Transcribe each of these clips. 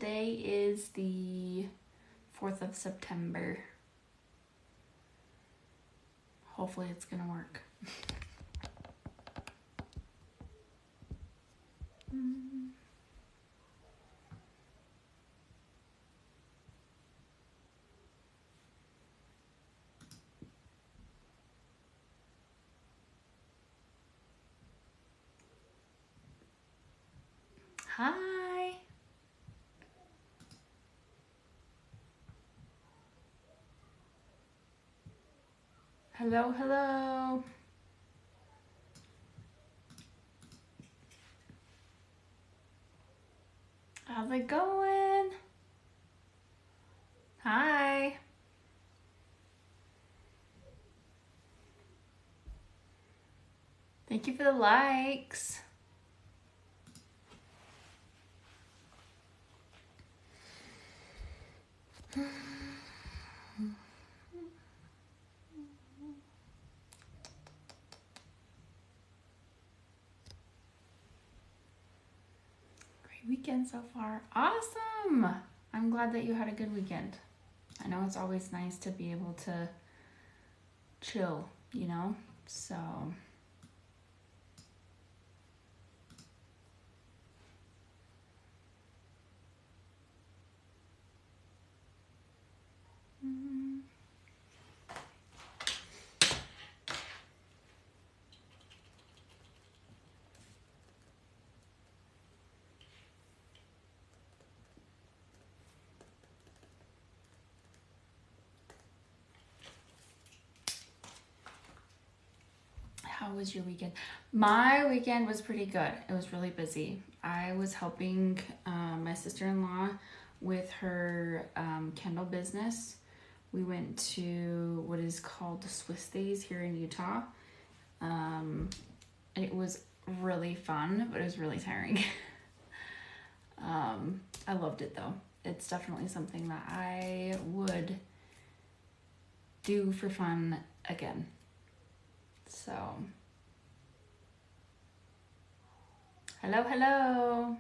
Today is the 4th of September. Hopefully it's gonna work. Hi. Hello, hello. How's it going? Hi. Thank you for the likes. Great weekend so far. Awesome. I'm glad that you had a good weekend. I know it's always nice to be able to chill, you know? So how was your weekend? My weekend was pretty good. It was really busy. I was helping my sister-in-law with her candle business. We went to what is called the Swiss Days here in Utah. It was really fun, but it was really tiring. I loved it though. It's definitely something that I would do for fun again. So, hello, hello.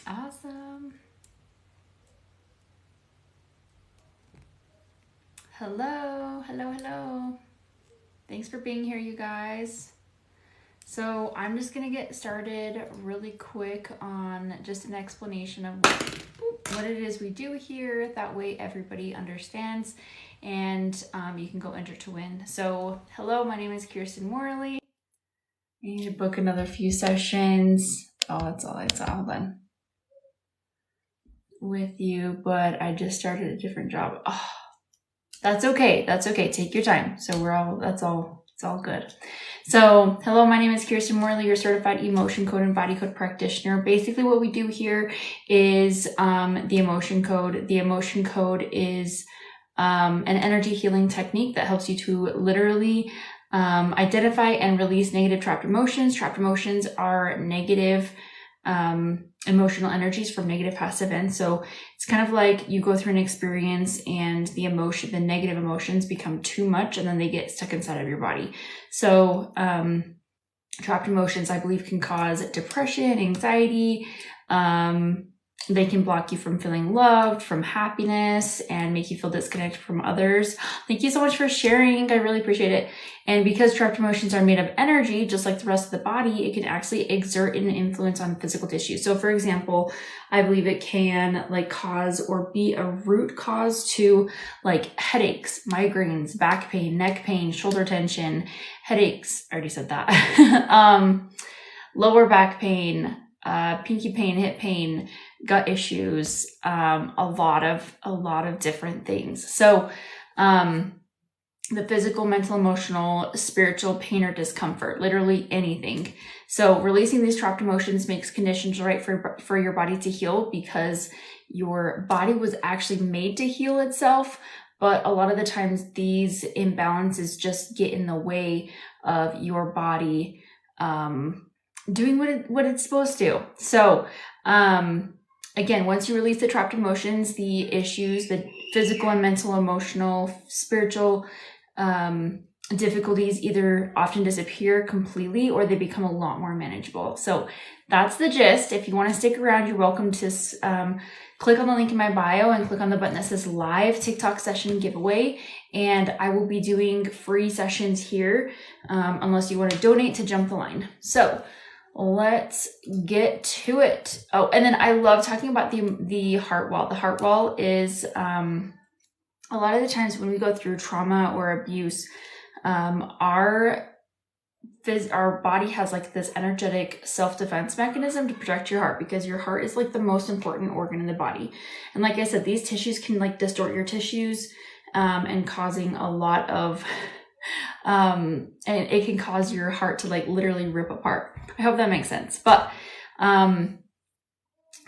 Awesome. Hello, hello, hello. Thanks for being here, you guys. So I'm just gonna get started really quick on just an explanation of what it is we do here. That way everybody understands, and you can go enter to win. So hello, my name is Kirsten Morley. I need to book another few sessions. Oh, that's all I saw. Hold on. With you, but I just started a different job. Oh, that's okay. That's okay. Take your time. So it's all good. So hello, my name is Kirsten Morley, your certified emotion code and body code practitioner. Basically what we do here is the emotion code. The emotion code is an energy healing technique that helps you to literally identify and release negative trapped emotions. Trapped emotions are negative emotional energies from negative past events. So it's kind of like you go through an experience and the negative emotions become too much and then they get stuck inside of your body. So trapped emotions, I believe, can cause depression, anxiety. They can block you from feeling loved, from happiness, and make you feel disconnected from others. Thank you so much for sharing. I really appreciate it. And because trapped emotions are made of energy, just like the rest of the body, it can actually exert an influence on physical tissue. So for example, I believe it can cause or be a root cause to headaches, migraines, back pain, neck pain, shoulder tension, headaches. I already said that. Lower back pain, pinky pain, hip pain, gut issues, a lot of different things. So, the physical, mental, emotional, spiritual pain or discomfort, literally anything. So releasing these trapped emotions makes conditions right for your body to heal, because your body was actually made to heal itself. But a lot of the times these imbalances just get in the way of your body, doing what it's supposed to. So, again, once you release the trapped emotions, the issues, the physical and mental, emotional, spiritual, difficulties either often disappear completely or they become a lot more manageable. So that's the gist. If you want to stick around, you're welcome to click on the link in my bio and click on the button that says live TikTok session giveaway. And I will be doing free sessions here unless you want to donate to jump the line. So let's get to it. Oh, and then I love talking about the heart wall. The heart wall is a lot of the times when we go through trauma or abuse, our body has like this energetic self-defense mechanism to protect your heart, because your heart is like the most important organ in the body. And like I said, these tissues can like distort your tissues and causing a lot of and it can cause your heart to like literally rip apart. I hope that makes sense. But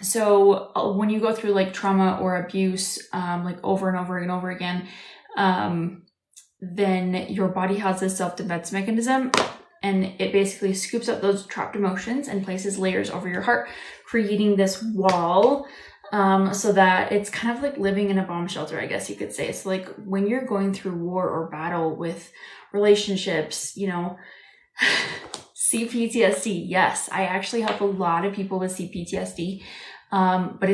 so when you go through like trauma or abuse like over and over and over again, then your body has this self-defense mechanism, and it basically scoops up those trapped emotions and places layers over your heart, creating this wall, so that it's kind of like living in a bomb shelter, I guess you could say. So like when you're going through war or battle with relationships, you know, CPTSD, yes, I actually help a lot of people with CPTSD, but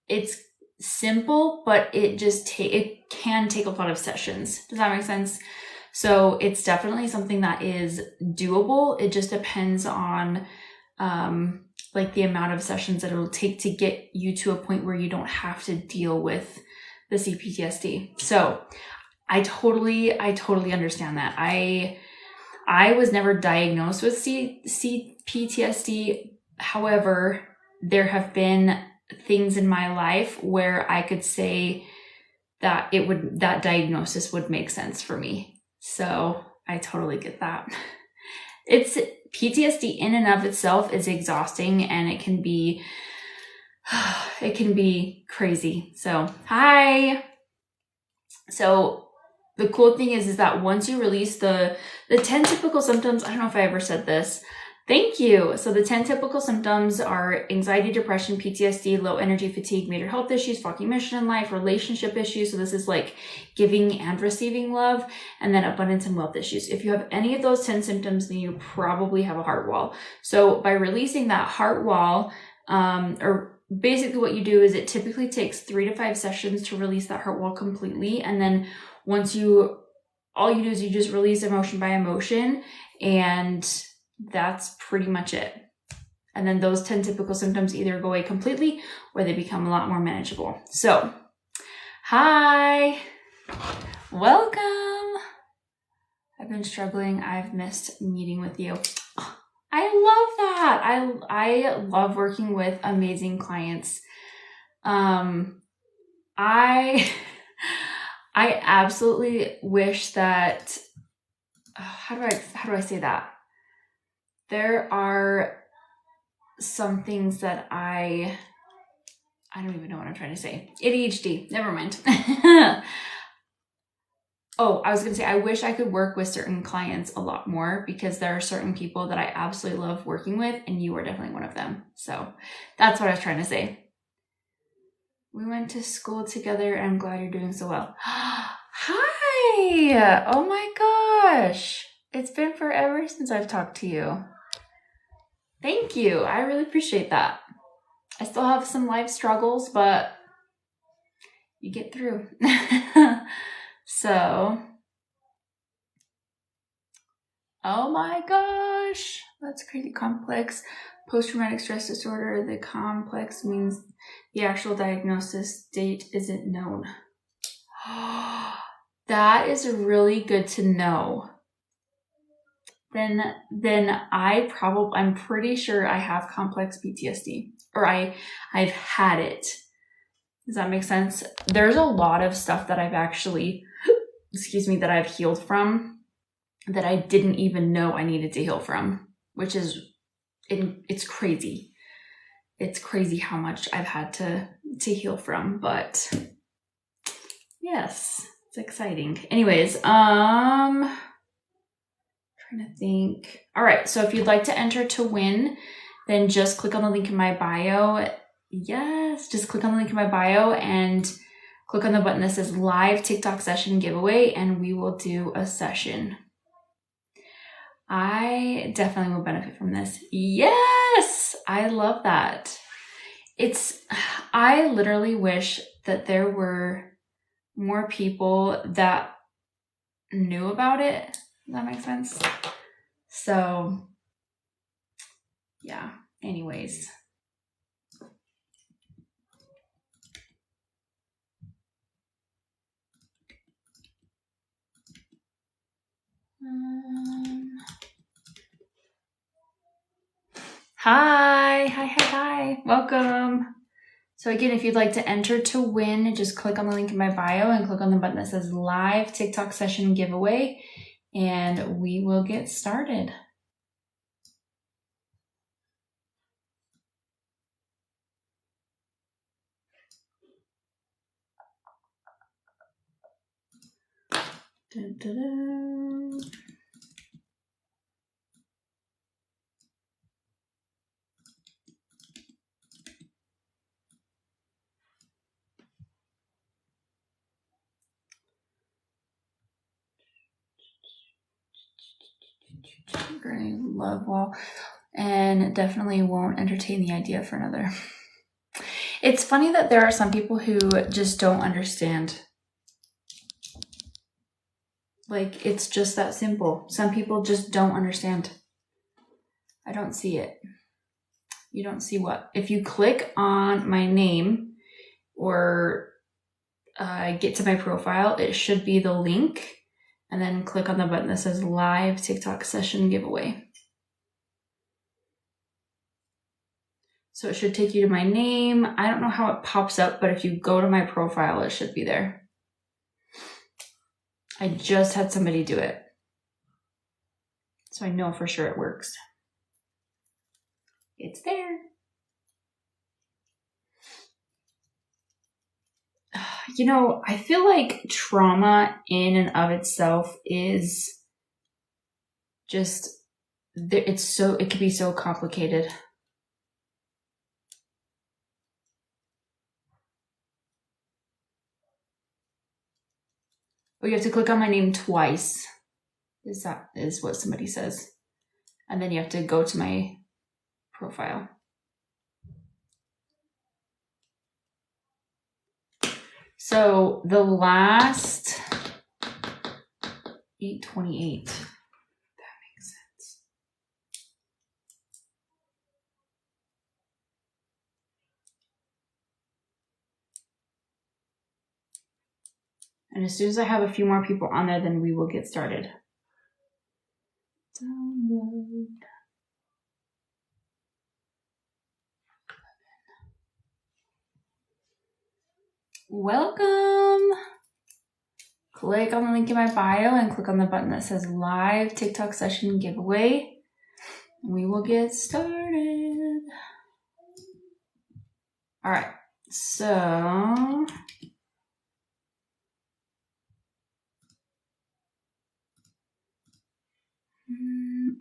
it's simple, but it can take a lot of sessions. Does that make sense? So it's definitely something that is doable. It just depends on like the amount of sessions that it'll take to get you to a point where you don't have to deal with the CPTSD. So I totally understand that. I was never diagnosed with CPTSD. However, there have been things in my life where I could say that that diagnosis would make sense for me. So I totally get that. It's PTSD in and of itself is exhausting, and it can be crazy. So, hi. So the cool thing is that once you release the 10 typical symptoms, I don't know if I ever said this. Thank you. So the 10 typical symptoms are anxiety, depression, PTSD, low energy, fatigue, major health issues, foggy mission in life, relationship issues. So this is like giving and receiving love, and then abundance and wealth issues. If you have any of those 10 symptoms, then you probably have a heart wall. So by releasing that heart wall, or basically what you do is it typically takes 3 to 5 sessions to release that heart wall completely. And then once all you do is you just release emotion by emotion, and that's pretty much it. And then those 10 typical symptoms either go away completely or they become a lot more manageable. So, hi, welcome. I've been struggling. I've missed meeting with you. I love that. I love working with amazing clients. I absolutely wish that, how do I say that? There are some things that I don't even know what I'm trying to say. ADHD, never mind. Oh, I was going to say, I wish I could work with certain clients a lot more, because there are certain people that I absolutely love working with, and you are definitely one of them. So that's what I was trying to say. We went to school together, and I'm glad you're doing so well. Hi! Oh my gosh. It's been forever since I've talked to you. Thank you. I really appreciate that. I still have some life struggles, but you get through. So, oh my gosh, that's crazy. Complex post-traumatic stress disorder. The complex means the actual diagnosis date isn't known. That is really good to know. Then I'm pretty sure I have complex PTSD, or I've had it. Does that make sense? There's a lot of stuff that I've actually, that I've healed from that I didn't even know I needed to heal from, which is, it's crazy. It's crazy how much I've had to heal from, but yes, it's exciting. Anyways, trying to think. All right, so if you'd like to enter to win, then just click on the link in my bio. Yes, just click on the link in my bio and click on the button that says live TikTok session giveaway and we will do a session. I definitely will benefit from this. Yes, I love that. I literally wish that there were more people that knew about it. Does that make sense? So, yeah, anyways. Hi. Welcome. So again, if you'd like to enter to win, just click on the link in my bio and click on the button that says live TikTok session giveaway and we will get started. Dun, dun, dun. Gray love wall, and definitely won't entertain the idea for another. It's funny that there are some people who just don't understand. Like, it's just that simple. Some people just don't understand. I don't see it. You don't see what? If you click on my name or get to my profile, it should be the link, and then click on the button that says live TikTok session giveaway. So it should take you to my name. I don't know how it pops up, but if you go to my profile, it should be there. I just had somebody do it, so I know for sure it works. It's there. You know, I feel like trauma in and of itself is just, it can be so complicated. Oh, you have to click on my name twice. That is what somebody says. And then you have to go to my profile. So the last 828. That makes sense. And as soon as I have a few more people on there, then we will get started. Download. Welcome. Click on the link in my bio and click on the button that says live TikTok session giveaway. We will get started. All right. So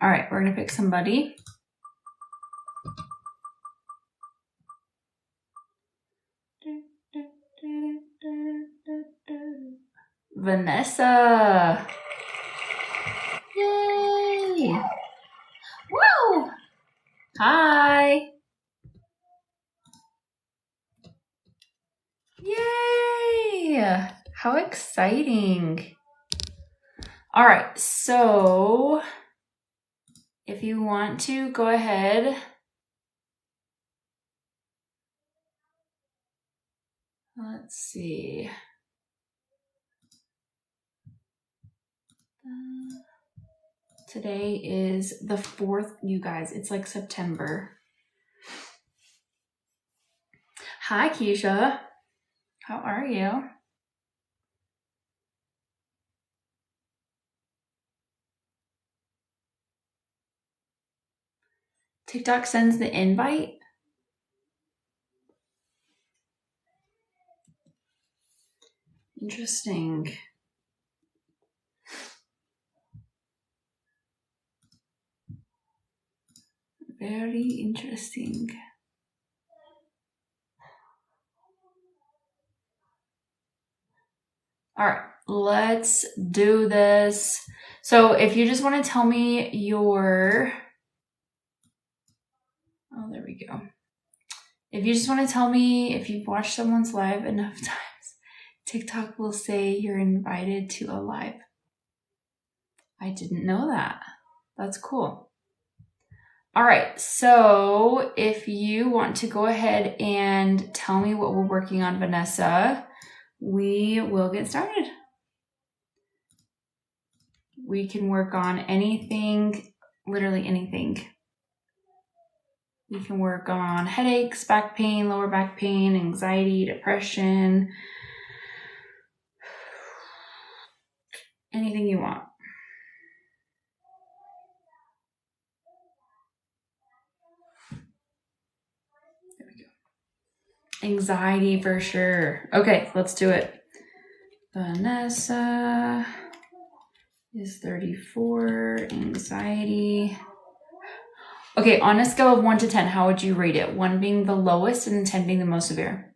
all right, we're going to pick somebody. Vanessa. Yay. Woo. Hi. Yay. How exciting. All right, so if you want to go ahead. Let's see. Today is the 4th, you guys. It's like September. Hi, Keisha. How are you? TikTok sends the invite. Interesting. Very interesting. let's do this. So if you just want to tell me your, oh, there we go. If you just want to tell me if you've watched someone's live enough times, TikTok will say you're invited to a live. I didn't know that. That's cool. All right, so if you want to go ahead and tell me what we're working on, Vanessa, we will get started. We can work on anything, literally anything. We can work on headaches, back pain, lower back pain, anxiety, depression, anything you want. There we go. Anxiety for sure. Okay, let's do it. Vanessa is 34, anxiety. Okay, on a scale of 1 to 10, how would you rate it? 1 being the lowest and 10 being the most severe.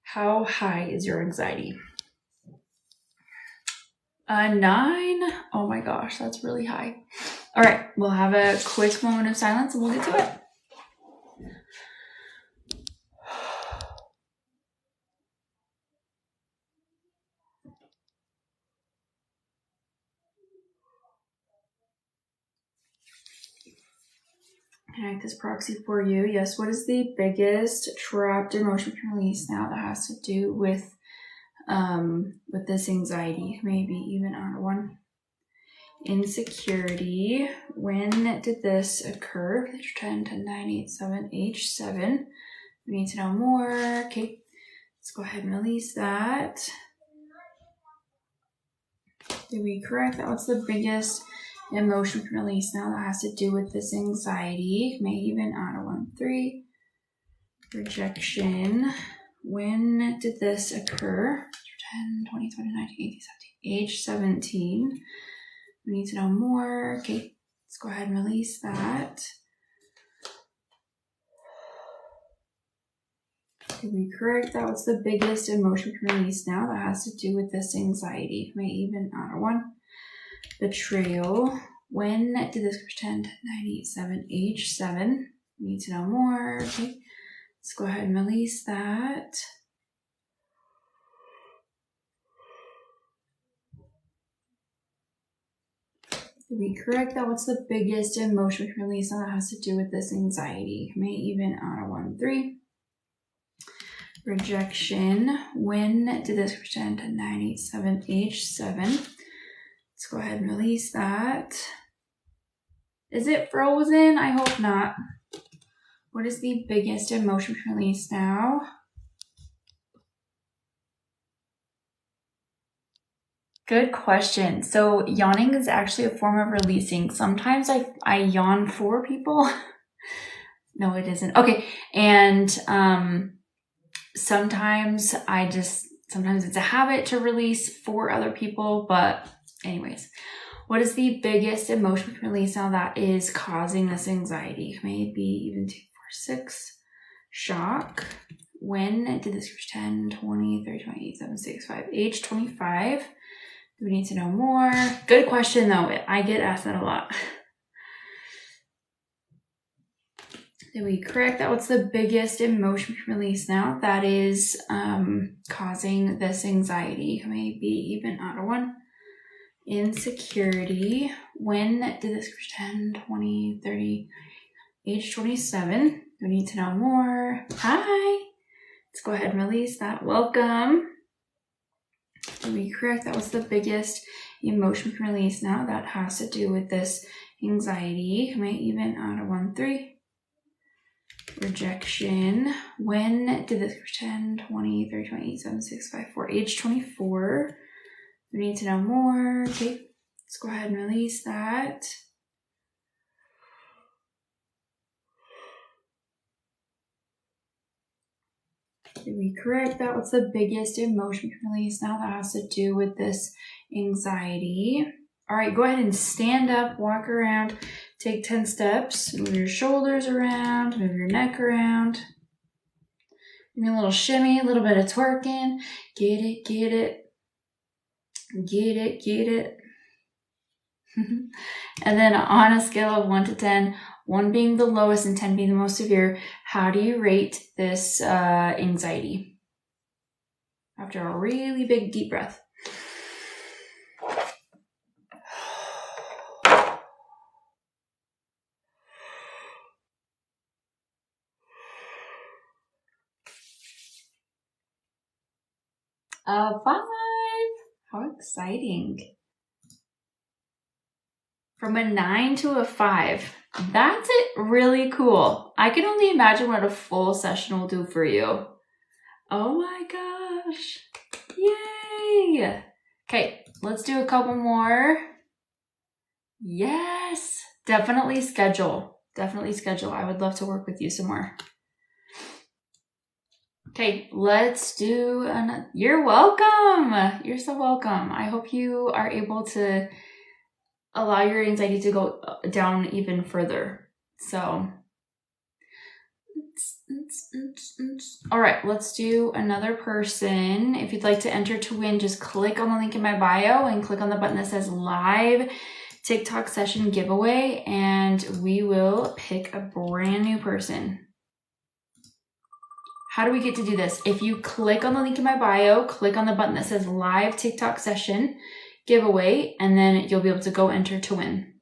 How high is your anxiety? 9. Oh my gosh, that's really high. All right, we'll have a quick moment of silence and we'll get to it. Can I act this proxy for you? Yes, what is the biggest trapped emotion you can release now that has to do with this anxiety? Maybe even on 1. Insecurity. When did this occur? 10, 10, 9, 8, 7, H7. We need to know more. Okay, let's go ahead and release that. Did we correct that? What's the biggest emotion we can release now that has to do with this anxiety? Maybe even on 1, 3. Rejection. When did this occur? 10, 20, 29, 80, 17. Age 17. We need to know more. Okay, let's go ahead and release that. Did we correct that? What's the biggest emotion we can release now that has to do with this anxiety? May even honor 1. Betrayal. When did this pretend? 987, age 7. We need to know more. Okay, let's go ahead and release that. Did we correct that? What's the biggest emotion we can release now that has to do with this anxiety? May even honor 1, 3. Rejection. When did this pretend? 987, age 7. Let's go ahead and release that. Is it frozen? I hope not. What is the biggest emotion we can release now? Good question. So yawning is actually a form of releasing. Sometimes I yawn for people. No, it isn't. Okay. And sometimes it's a habit to release for other people. But anyways, what is the biggest emotion we can release now that is causing this anxiety? Maybe even 2, 4, 6. Shock. When did this reach 10, 20, 30, 28, 7, 6, 5, age 25? Do we need to know more? Good question though. I get asked that a lot. Did we correct that? What's the biggest emotion we can release now that is causing this anxiety? Maybe even out of 1. Insecurity. When did this reach 10, 20, 30, age 27? Do we need to know more? Hi. Let's go ahead and release that. Welcome. Did we correct that? What's the biggest emotion we can release now that has to do with this anxiety? May even out of 1, 3. Rejection. When did this 10, 20, 30, 28, 7, 6, 5, 4, age 24? We need to know more. Okay, let's go ahead and release that. Did we correct that? What's the biggest emotion we can release now that has to do with this anxiety? All right, go ahead and stand up, walk around, take 10 steps, move your shoulders around, move your neck around. Give me a little shimmy, a little bit of twerking. Get it, get it. Get it, get it. And then on a scale of 1 to 10, 1 being the lowest and 10 being the most severe, how do you rate this anxiety? After a really big deep breath. A 5. How exciting. From a 9 to a 5. That's it. Really cool. I can only imagine what a full session will do for you. Oh my gosh. Yay. Okay, let's do a couple more. Yes. Definitely schedule. Definitely schedule. I would love to work with you some more. Okay, let's do another. You're welcome. You're so welcome. I hope you are able to allow your anxiety to go down even further. So, all right, let's do another person. If you'd like to enter to win, just click on the link in my bio and click on the button that says live TikTok session giveaway, and we will pick a brand new person. How do we get to do this? If you click on the link in my bio, click on the button that says live TikTok session giveaway, and then you'll be able to go enter to win.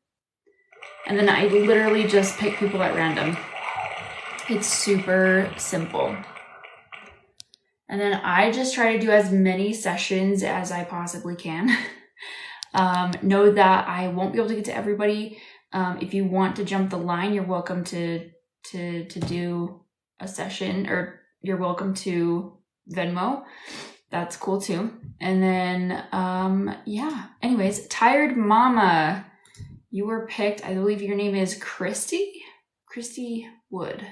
And then I literally just pick people at random. It's super simple. And then I just try to do as many sessions as I possibly can. Know that I won't be able to get to everybody. If you want to jump the line, you're welcome to do a session, or you're welcome to Venmo. That's cool too. And then, yeah. Anyways, Tired Mama, you were picked. I believe your name is Christy Wood.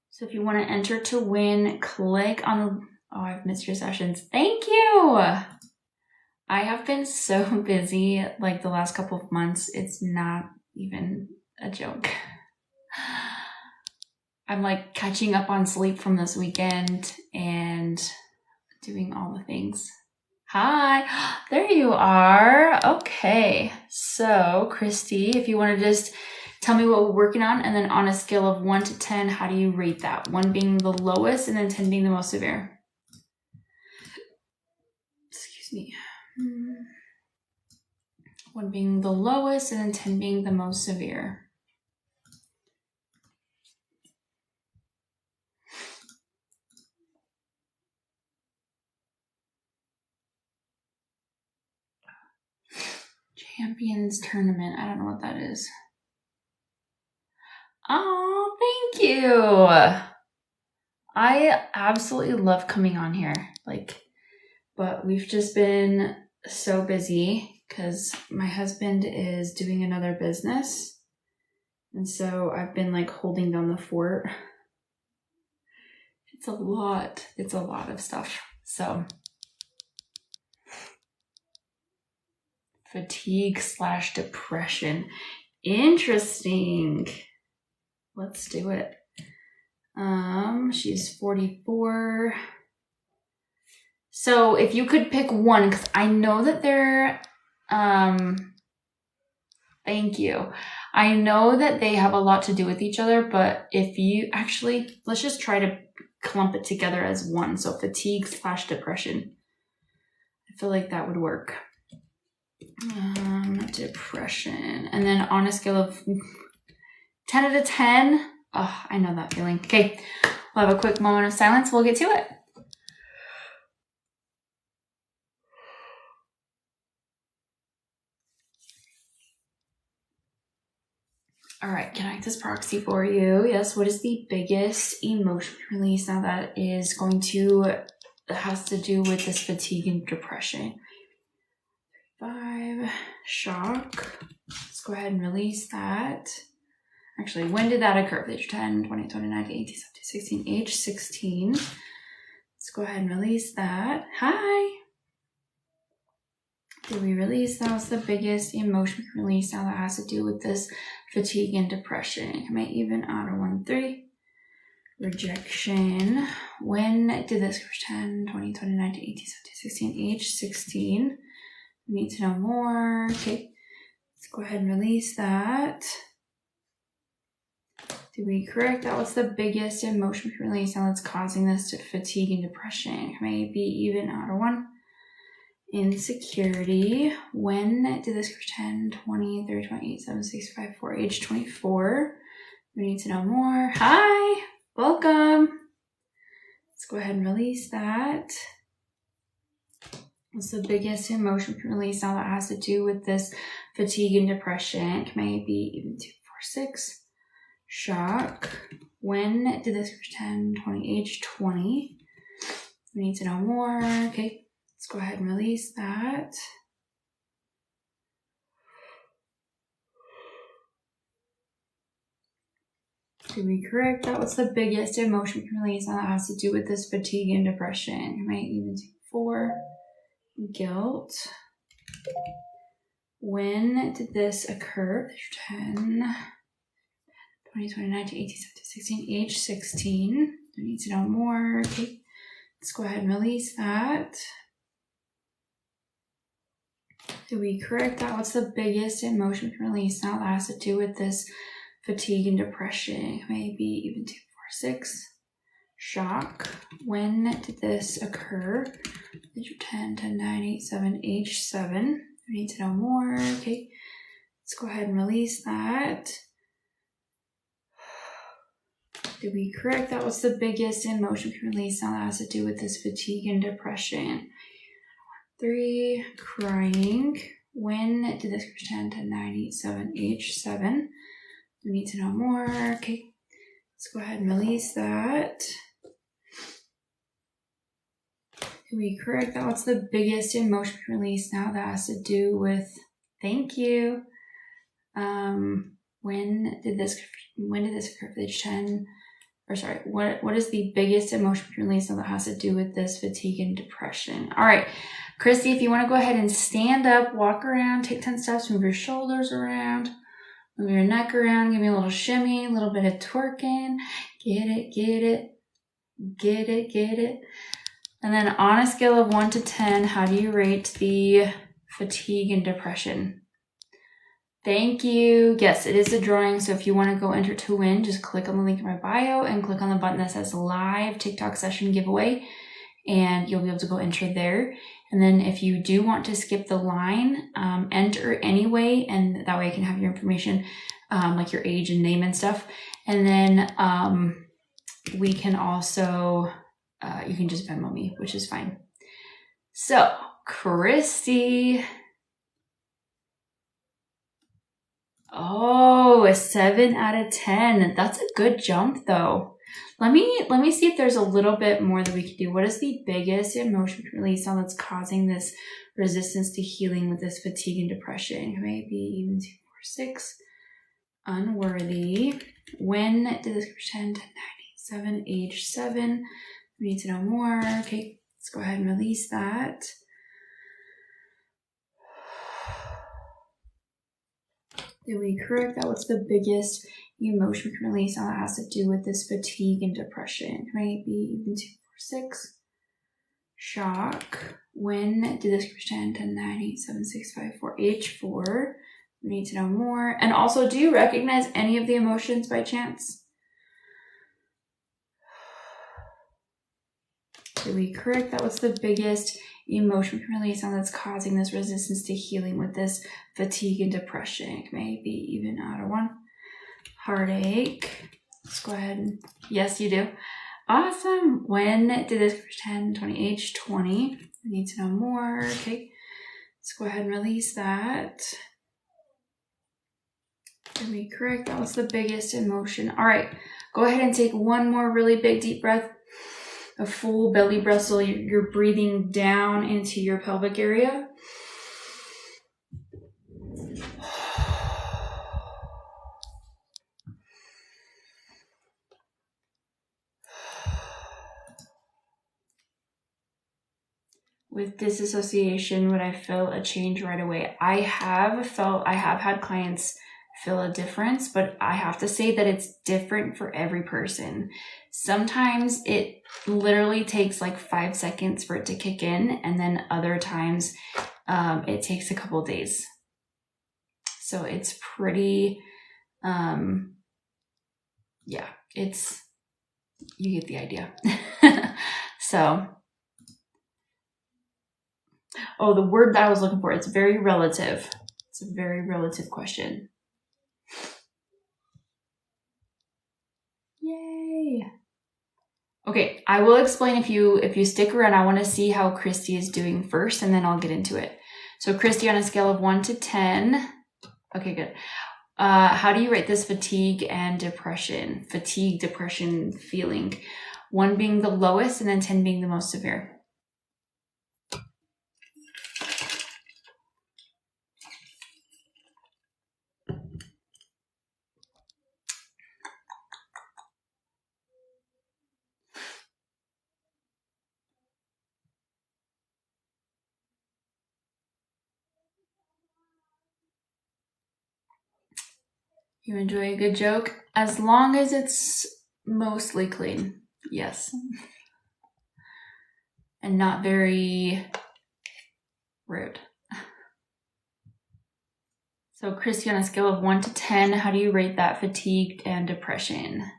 So if you want to enter to win, click on, oh, I've missed your sessions. Thank you. I have been so busy like the last couple of months. It's not even a joke. I'm like catching up on sleep from this weekend and doing all the things. Hi, there you are. Okay, so Christy, if you want to just tell me what we're working on, and then on a scale of 1 to 10, how do you rate that? 1 being the lowest and then 10 being the most severe. Excuse me. 1 being the lowest and then 10 being the most severe. Champions Tournament. I don't know what that is. Oh, thank you. I absolutely love coming on here. But we've just been so busy because my husband is doing another business. And so I've been like holding down the fort. It's a lot. It's a lot of stuff. So fatigue/depression. Interesting. Let's do it. She's 44. So if you could pick one, because I know that they're, thank you. I know that they have a lot to do with each other, but if you actually, let's just try to clump it together as one. So fatigue/depression. I feel like that would work. Depression. And then on a scale of 10 out of 10. Oh, I know that feeling. Okay, we'll have a quick moment of silence. We'll get to it. All right, can I act as proxy for you? Yes, what is the biggest emotion release now that is going to, has to do with this fatigue and depression? 5, shock. Let's go ahead and release that. Actually, when did that occur? Age 10, 20, 29, 18, 17, 16, age 16. go ahead and release that. Hi. Did we release? That was the biggest emotion we can release now that has to do with this fatigue and depression. Come out even out of 1, 3. Rejection. When did this? 10, 20, 20, 19, 18, 17, 16, age 16. We need to know more. Okay. Let's go ahead and release that. Did we correct? That was the biggest emotion we can release now that's causing this to fatigue and depression. Maybe even out of 1. Insecurity. When did this? 10, 20, 30, 28, 7, 6, 5, 4, age 24. We need to know more. Hi, welcome. Let's go ahead and release that. What's the biggest emotion we can release now that has to do with this fatigue and depression? Maybe even 2, 4, 6. Shock. When did this? 10, 20, age 20. We need to know more. Okay. Let's go ahead and release that. Did we correct? That was the biggest emotion we can release, and that has to do with this fatigue and depression. Right? Even 2, 4. Guilt. When did this occur? 10, 20, 20, 19, 18, 17, 16, age 16. We need to know more. Okay. Let's go ahead and release that. Did we correct that? What's the biggest emotion we can release now that has to do with this fatigue and depression? Maybe even 2, 4, 6. Shock. When did this occur? Age 10, 10, 9, 8, 7, age 7. We need to know more. Okay. Let's go ahead and release that. Did we correct that? What's the biggest emotion we can release now that has to do with this fatigue and depression? 3, crying. When did this? 10, 10, 9, 8, 7, age 7. We need to know more. Okay. Let's go ahead and release that. Did we correct that? What's the biggest emotion we can release now that has to do with, thank you. When did this occur? Age 10, or sorry, what is the biggest emotion we can release now that has to do with this fatigue and depression? All right. Christy, if you want to go ahead and stand up, walk around, take 10 steps, move your shoulders around, move your neck around, give me a little shimmy, a little bit of twerking. Get it, get it, get it, get it. And then on a scale of 1 to 10, how do you rate the fatigue and depression? Thank you. Yes, it is a drawing. So if you want to go enter to win, just click on the link in my bio and click on the button that says live TikTok session giveaway, and you'll be able to go enter there. And then if you do want to skip the line, enter anyway, and that way I can have your information, like your age and name and stuff. And then we can also, you can just Venmo me, which is fine. So, Christy. Oh, a 7 out of 10. That's a good jump though. Let me see if there's a little bit more that we can do. What is the biggest emotion release now that's causing this resistance to healing with this fatigue and depression? Maybe even 2, 4, 6. Unworthy. When did this 10, 10, 9, 8, 7, age 7? We need to know more. Okay, let's go ahead and release that. Did we correct that? What's the biggest emotion we can release now that has to do with this fatigue and depression? Maybe even 2, 4, 6. Shock. When did this 10, 10, 9, 8, 7, 6, 5, 4, age 4? We need to know more. And also, do you recognize any of the emotions by chance? Did we correct that? What's the biggest emotion we can release on that's causing this resistance to healing with this fatigue and depression? Maybe even out of 1. Heartache. Let's go ahead and, yes, you do. Awesome. When did this 10, 20, age 20? We need to know more. Okay. Let's go ahead and release that. Did we correct that? What's the biggest emotion? All right. Go ahead and take one more really big deep breath. A full belly breath, so you're breathing down into your pelvic area. with disassociation, would I feel a change right away? I have had clients feel a difference, but I have to say that it's different for every person. Sometimes it literally takes like 5 seconds for it to kick in, and then other times it takes a couple days. So it's pretty, yeah, you get the idea. So, oh, the word that I was looking for, it's very relative. It's a very relative question. Yay. Okay, I will explain if you stick around. I want to see how Christy is doing first, and then I'll get into it. So Christy, on a scale of 1 to 10. Okay, good. How do you rate this fatigue and depression? Fatigue, depression feeling. 1 being the lowest and then 10 being the most severe. You enjoy a good joke? As long as it's mostly clean. Yes. And not very rude. So Christy, on a scale of 1 to 10, how do you rate that fatigue and depression?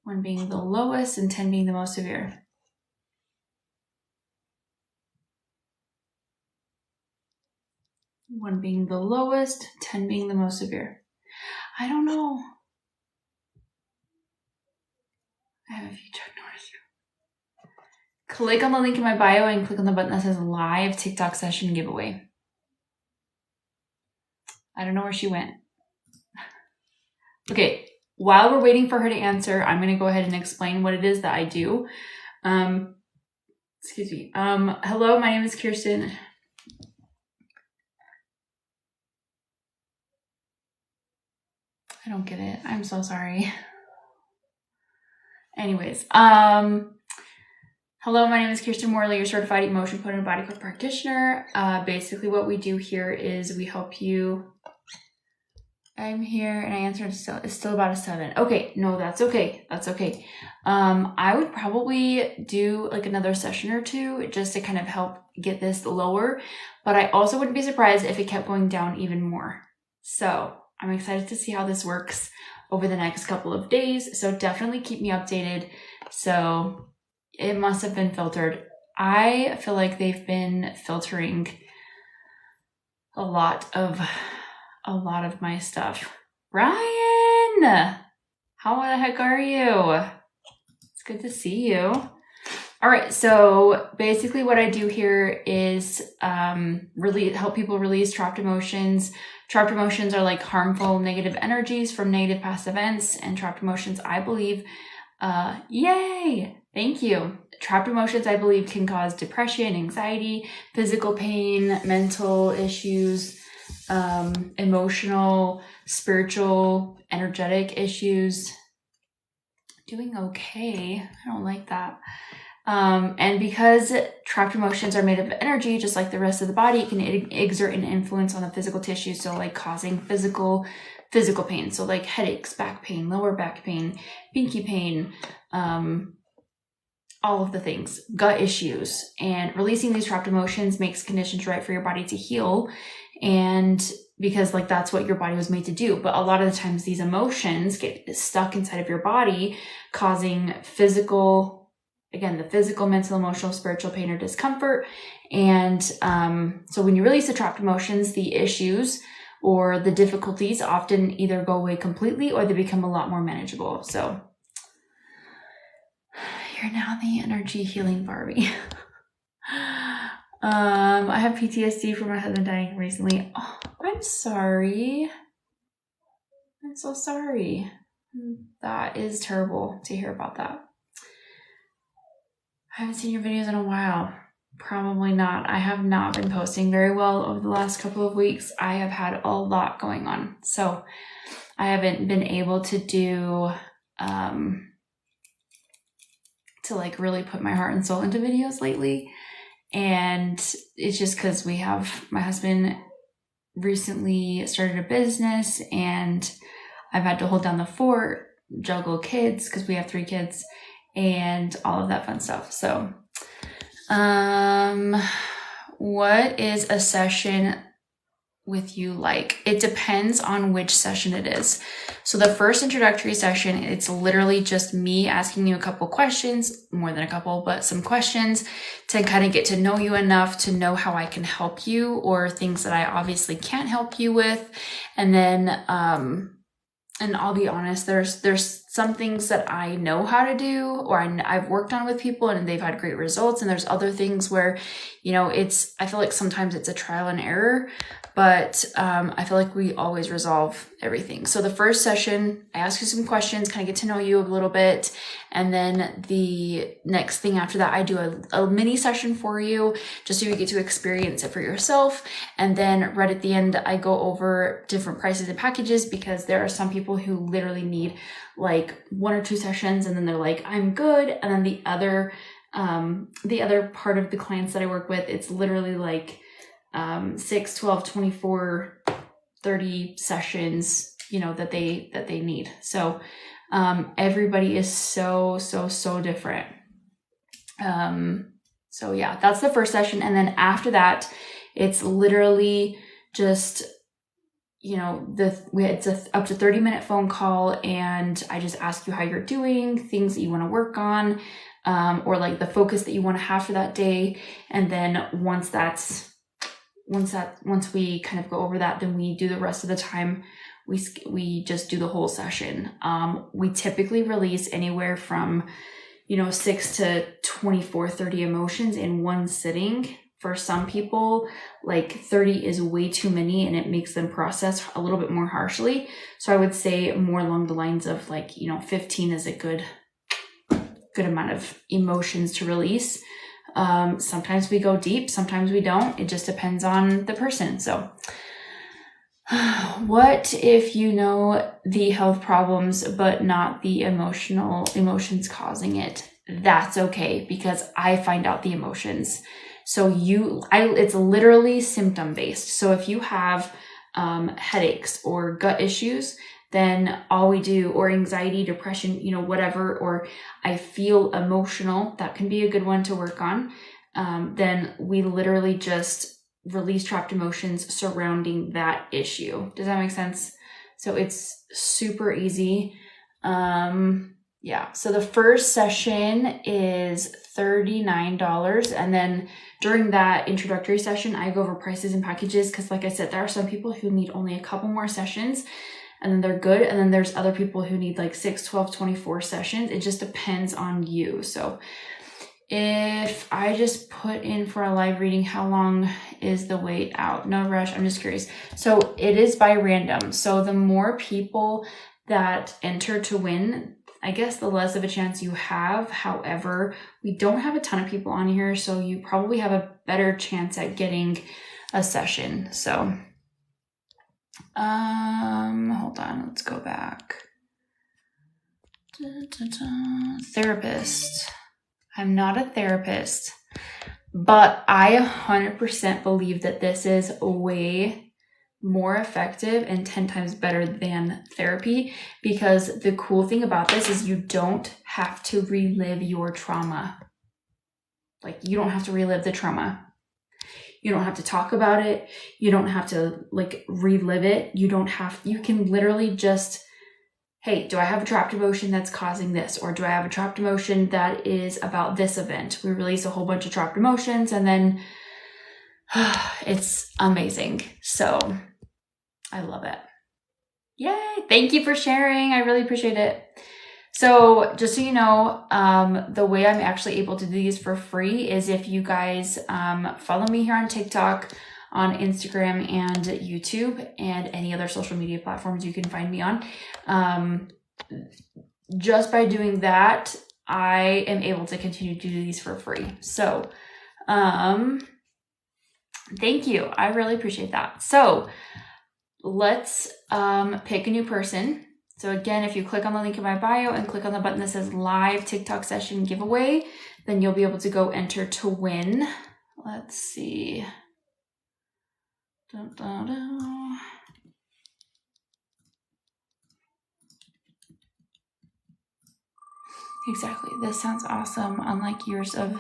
1 being the lowest and 10 being the most severe. One being the lowest, 10 being the most severe. I don't know. I have a few check numbers. Click on the link in my bio and click on the button that says live TikTok session giveaway. I don't know where she went. Okay, while we're waiting for her to answer, I'm going to go ahead and explain what it is that I do. Excuse me. Hello, my name is Kirsten. I don't get it. I'm so sorry. Anyways, hello, my name is Kirsten Morley, your certified emotion code and body code practitioner. Basically what we do here is we help you. I'm here and I answered it's still about a 7. Okay, no, that's okay. That's okay. I would probably do like another session or 2 just to kind of help get this lower, but I also wouldn't be surprised if it kept going down even more. So I'm excited to see how this works over the next couple of days. So definitely keep me updated. So it must have been filtered. I feel like they've been filtering a lot of my stuff. Ryan, how the heck are you? It's good to see you. All right, so basically what I do here is really help people release trapped emotions. Trapped emotions are like harmful negative energies from negative past events, and trapped emotions, I believe, yay, thank you. Trapped emotions, I believe, can cause depression, anxiety, physical pain, mental issues, emotional, spiritual, energetic issues. Doing okay. I don't like that. And because trapped emotions are made of energy, just like the rest of the body, it can exert an influence on the physical tissue. So like causing physical pain. So like headaches, back pain, lower back pain, pinky pain, all of the things, gut issues. And releasing these trapped emotions makes conditions right for your body to heal. And because like that's what your body was made to do. But a lot of the times these emotions get stuck inside of your body, causing the physical, mental, emotional, spiritual pain or discomfort. And so when you release the trapped emotions, the issues or the difficulties often either go away completely or they become a lot more manageable. So you're now the energy healing Barbie. I have PTSD from my husband dying recently. Oh, I'm sorry. I'm so sorry. That is terrible to hear about that. I haven't seen your videos in a while. Probably not. I have not been posting very well over the last couple of weeks. I have had a lot going on. So I haven't been able to do, to like really put my heart and soul into videos lately. And it's just because my husband recently started a business and I've had to hold down the fort, juggle kids because we have 3 kids and all of that fun stuff. So, what is a session with you like? It depends on which session it is. So the first introductory session, it's literally just me asking you a couple questions, more than a couple, but some questions to kind of get to know you enough to know how I can help you or things that I obviously can't help you with. And then, and I'll be honest, there's some things that I know how to do or I've worked on with people and they've had great results. And there's other things where, I feel like sometimes it's a trial and error, but I feel like we always resolve everything. So the first session, I ask you some questions, kind of get to know you a little bit. And then the next thing after that, I do a mini session for you just so you get to experience it for yourself. And then right at the end, I go over different prices and packages because there are some people who literally need like 1 or 2 sessions and then they're like, I'm good. And then the other part of the clients that I work with, it's literally like 6, 12, 24, 30 sessions, that they need. So, everybody is so different. So yeah, that's the first session. And then after that, it's literally just, it's up to 30-minute phone call. And I just ask you how you're doing, things that you want to work on, or like the focus that you want to have for that day. And then once we kind of go over that, then we do the rest of the time. We just do the whole session. We typically release anywhere from, 6 to 24, 30 emotions in one sitting. For some people, like 30 is way too many and it makes them process a little bit more harshly. So I would say more along the lines of like, 15 is a good amount of emotions to release. Sometimes we go deep, sometimes we don't. It just depends on the person. So what if you know the health problems, but not the emotions causing it? That's okay because I find out the emotions. So it's literally symptom based. So if you have headaches or gut issues, then all we do, or anxiety, depression, whatever, or I feel emotional, that can be a good one to work on. Then we literally just release trapped emotions surrounding that issue. Does that make sense? So it's super easy. Yeah. So the first session is $39. And then during that introductory session, I go over prices and packages. Cause like I said, there are some people who need only a couple more sessions and then they're good. And then there's other people who need like 6, 12, 24 sessions. It just depends on you. So if I just put in for a live reading, how long is the wait out? No rush. I'm just curious. So it is by random. So the more people that enter to win, I guess the less of a chance you have. However, we don't have a ton of people on here, so you probably have a better chance at getting a session. So, hold on, let's go back. Therapist. I'm not a therapist, but I 100% believe that this is way more effective and 10 times better than therapy, because the cool thing about this is you don't have to relive your trauma. Like, you don't have to relive the trauma. You don't have to talk about it. You don't have to like relive it. You can literally just, hey, do I have a trapped emotion that's causing this? Or do I have a trapped emotion that is about this event? We release a whole bunch of trapped emotions and then it's amazing. So I love it. Yay. Thank you for sharing. I really appreciate it. So just so you know, the way I'm actually able to do these for free is if you guys follow me here on TikTok, on Instagram and YouTube, and any other social media platforms you can find me on. Just by doing that, I am able to continue to do these for free. So thank you. I really appreciate that. So let's pick a new person. So again, if you click on the link in my bio and click on the button that says live TikTok session giveaway, then you'll be able to go enter to win. Let's see. Dun, dun, dun. Exactly. This sounds awesome. Unlike years of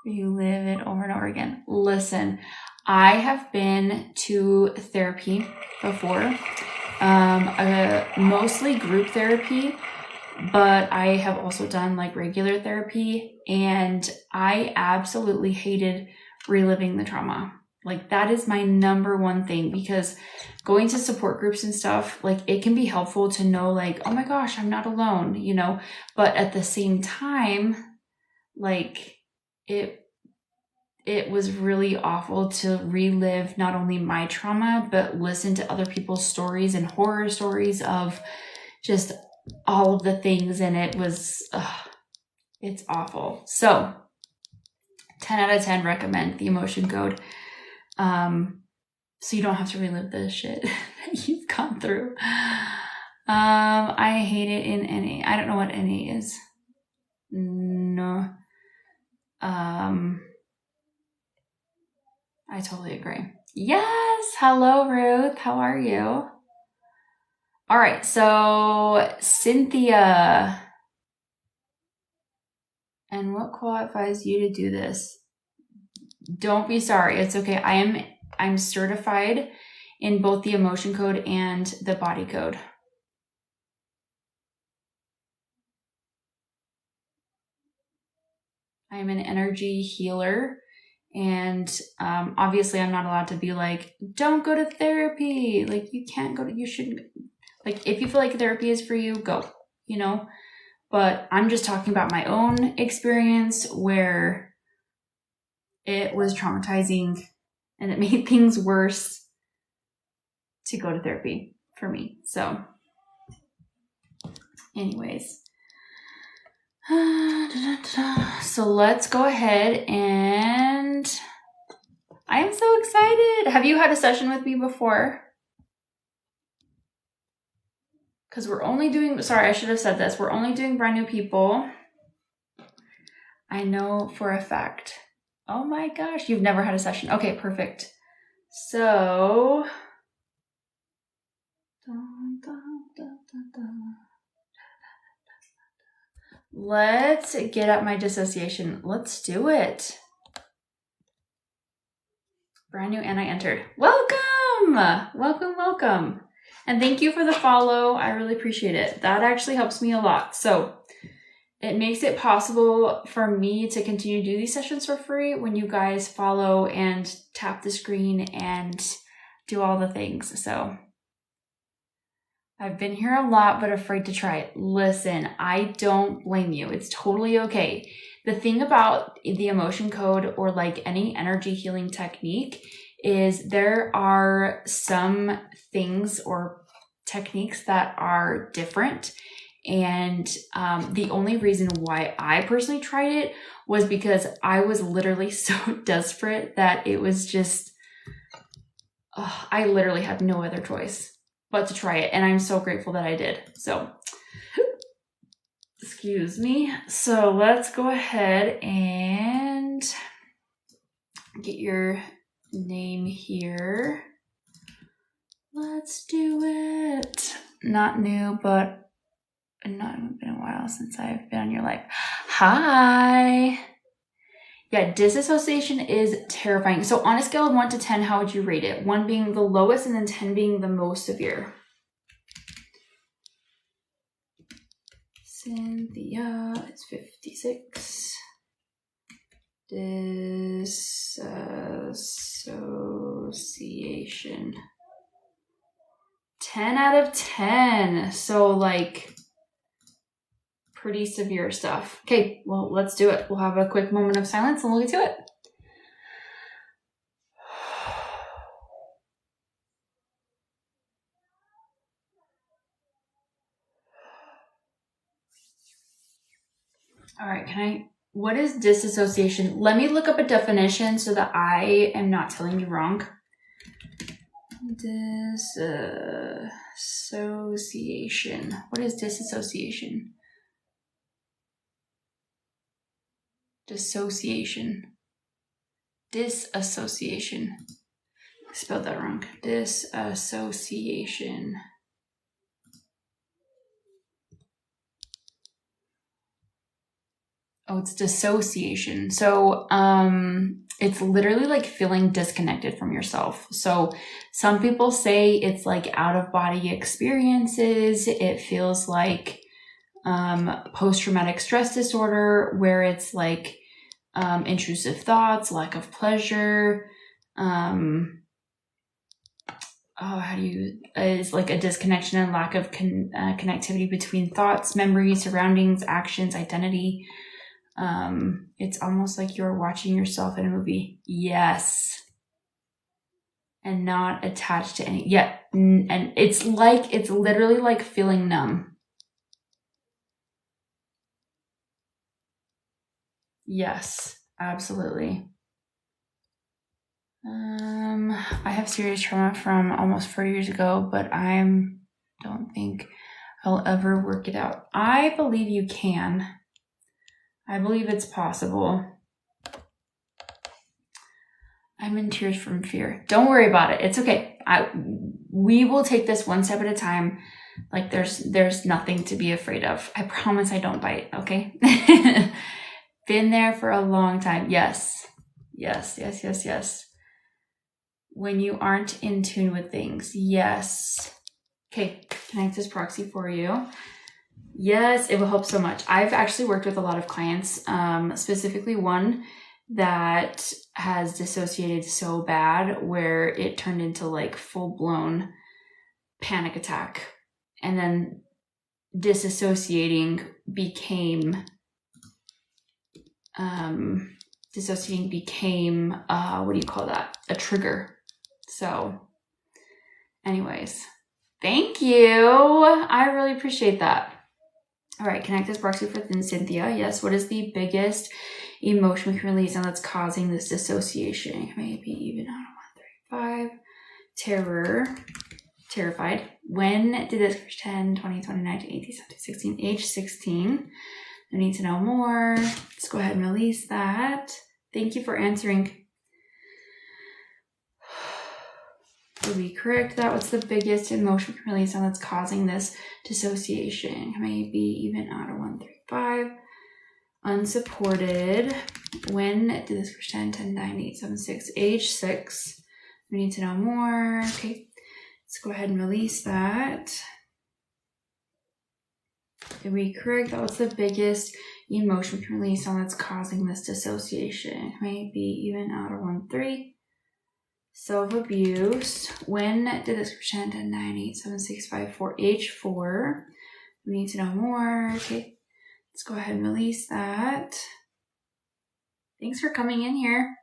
you live it over and over again. Listen, I have been to therapy before, mostly group therapy, but I have also done like regular therapy, and I absolutely hated reliving the trauma. Like that is my number one thing, because going to support groups and stuff, like it can be helpful to know like, oh my gosh, I'm not alone, you know, but at the same time, like it was really awful to relive not only my trauma, but listen to other people's stories and horror stories of just all of the things. And it was, it's awful. So 10 out of 10 recommend the emotion code. So you don't have to relive the shit that you've gone through. I hate it in NA. I don't know what NA is. No. I totally agree. Yes. Hello, Ruth. How are you? All right. So Cynthia, and what qualifies you to do this? Don't be sorry. It's okay. I'm certified in both the emotion code and the body code. I'm an energy healer. And obviously I'm not allowed to be like, don't go to therapy. Like you can't go to, you shouldn't. Like if you feel like therapy is for you, go, you know. But I'm just talking about my own experience where it was traumatizing and it made things worse to go to therapy for me. So anyways. So let's go ahead, and I am so excited. Have you had a session with me before? Because we're only doing, sorry, I should have said this. We're only doing brand new people. I know for a fact. Oh my gosh, you've never had a session. Okay, perfect. So, let's get at my dissociation. Let's do it. Brand new, and I entered. Welcome! Welcome, welcome. And thank you for the follow. I really appreciate it. That actually helps me a lot. So it makes it possible for me to continue to do these sessions for free when you guys follow and tap the screen and do all the things. So I've been here a lot, but afraid to try it. Listen, I don't blame you. It's totally okay. The thing about the emotion code or like any energy healing technique is there are some things or techniques that are different. And the only reason why I personally tried it was because I was literally so desperate that it was just, I literally had no other choice but to try it. And I'm so grateful that I did. So, excuse me. So let's go ahead and get your name here. Let's do it. Not new, but not been a while since I've been on your life. Hi. Yeah, disassociation is terrifying. So on a scale of 1 to 10, how would you rate it? 1 being the lowest and then 10 being the most severe. Cynthia, it's 56. Disassociation. 10 out of 10. So like pretty severe stuff. Okay, well, let's do it. We'll have a quick moment of silence and we'll get to it. All right, what is disassociation? Let me look up a definition so that I am not telling you wrong. Disassociation. What is disassociation? Dissociation. Disassociation. I spelled that wrong. Disassociation. Oh, it's dissociation. So it's literally like feeling disconnected from yourself. So some people say it's like out of body experiences. It feels like post-traumatic stress disorder, where it's like intrusive thoughts, lack of pleasure. Is like a disconnection and lack of connectivity between thoughts, memories, surroundings, actions, identity. It's almost like you're watching yourself in a movie. Yes. And not attached to any. Yeah. And it's literally like feeling numb. Yes, absolutely. I have serious trauma from almost 4 years ago, but I don't think I'll ever work it out. I believe you can. I believe it's possible. I'm in tears from fear. Don't worry about it. It's okay. We will take this one step at a time. Like there's nothing to be afraid of. I promise I don't bite, okay? Been there for a long time. Yes. Yes, yes, yes, yes. When you aren't in tune with things. Yes. Okay, connect this proxy for you. Yes, it will help so much. I've actually worked with a lot of clients, specifically one that has dissociated so bad where it turned into like full-blown panic attack. And then disassociating became what do you call that? A trigger. So anyways, thank you. I really appreciate that. All right, connect this proxy for Cynthia. Yes, what is the biggest emotion we can release and that's causing this dissociation? Maybe even out of 1, 3, 5. Terror. Terrified. When did this 10, 20, 20, 19, 18, 17, 16, age 16? I need to know more. Let's go ahead and release that. Thank you for answering. Did we correct that? What's the biggest emotion we can release and that's causing this dissociation? Maybe even out of 1, 3, 5. Unsupported. When did this 10, 10, 9, 8, 7, 6, age 6? We need to know more. Okay, let's go ahead and release that. Did we correct that? What's the biggest emotion we can release on that's causing this dissociation? Maybe even out of 1, 3. Self-abuse. When did this 10, 10, 9, 8, 7, 6, 5, 4, age 4? We need to know more. Okay, let's go ahead and release that. Thanks for coming in here.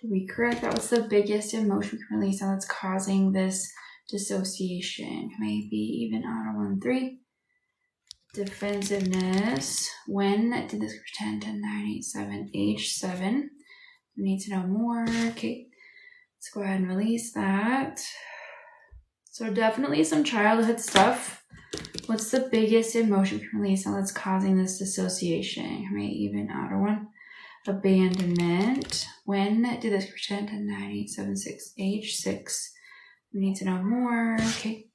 Did we correct that? What's the biggest emotion we can release on that's causing this dissociation? Maybe even out of 1, 3. Defensiveness. When did this 10, 10, 9, 8, 7, age 7? We need to know more. Okay, let's go ahead and release that. So definitely some childhood stuff. What's the biggest emotion we can release and that's causing this dissociation? Maybe even out of 1. Abandonment. When did this 10, 10, 9, 8, 7, 6, age 6? We need to know more. Okay,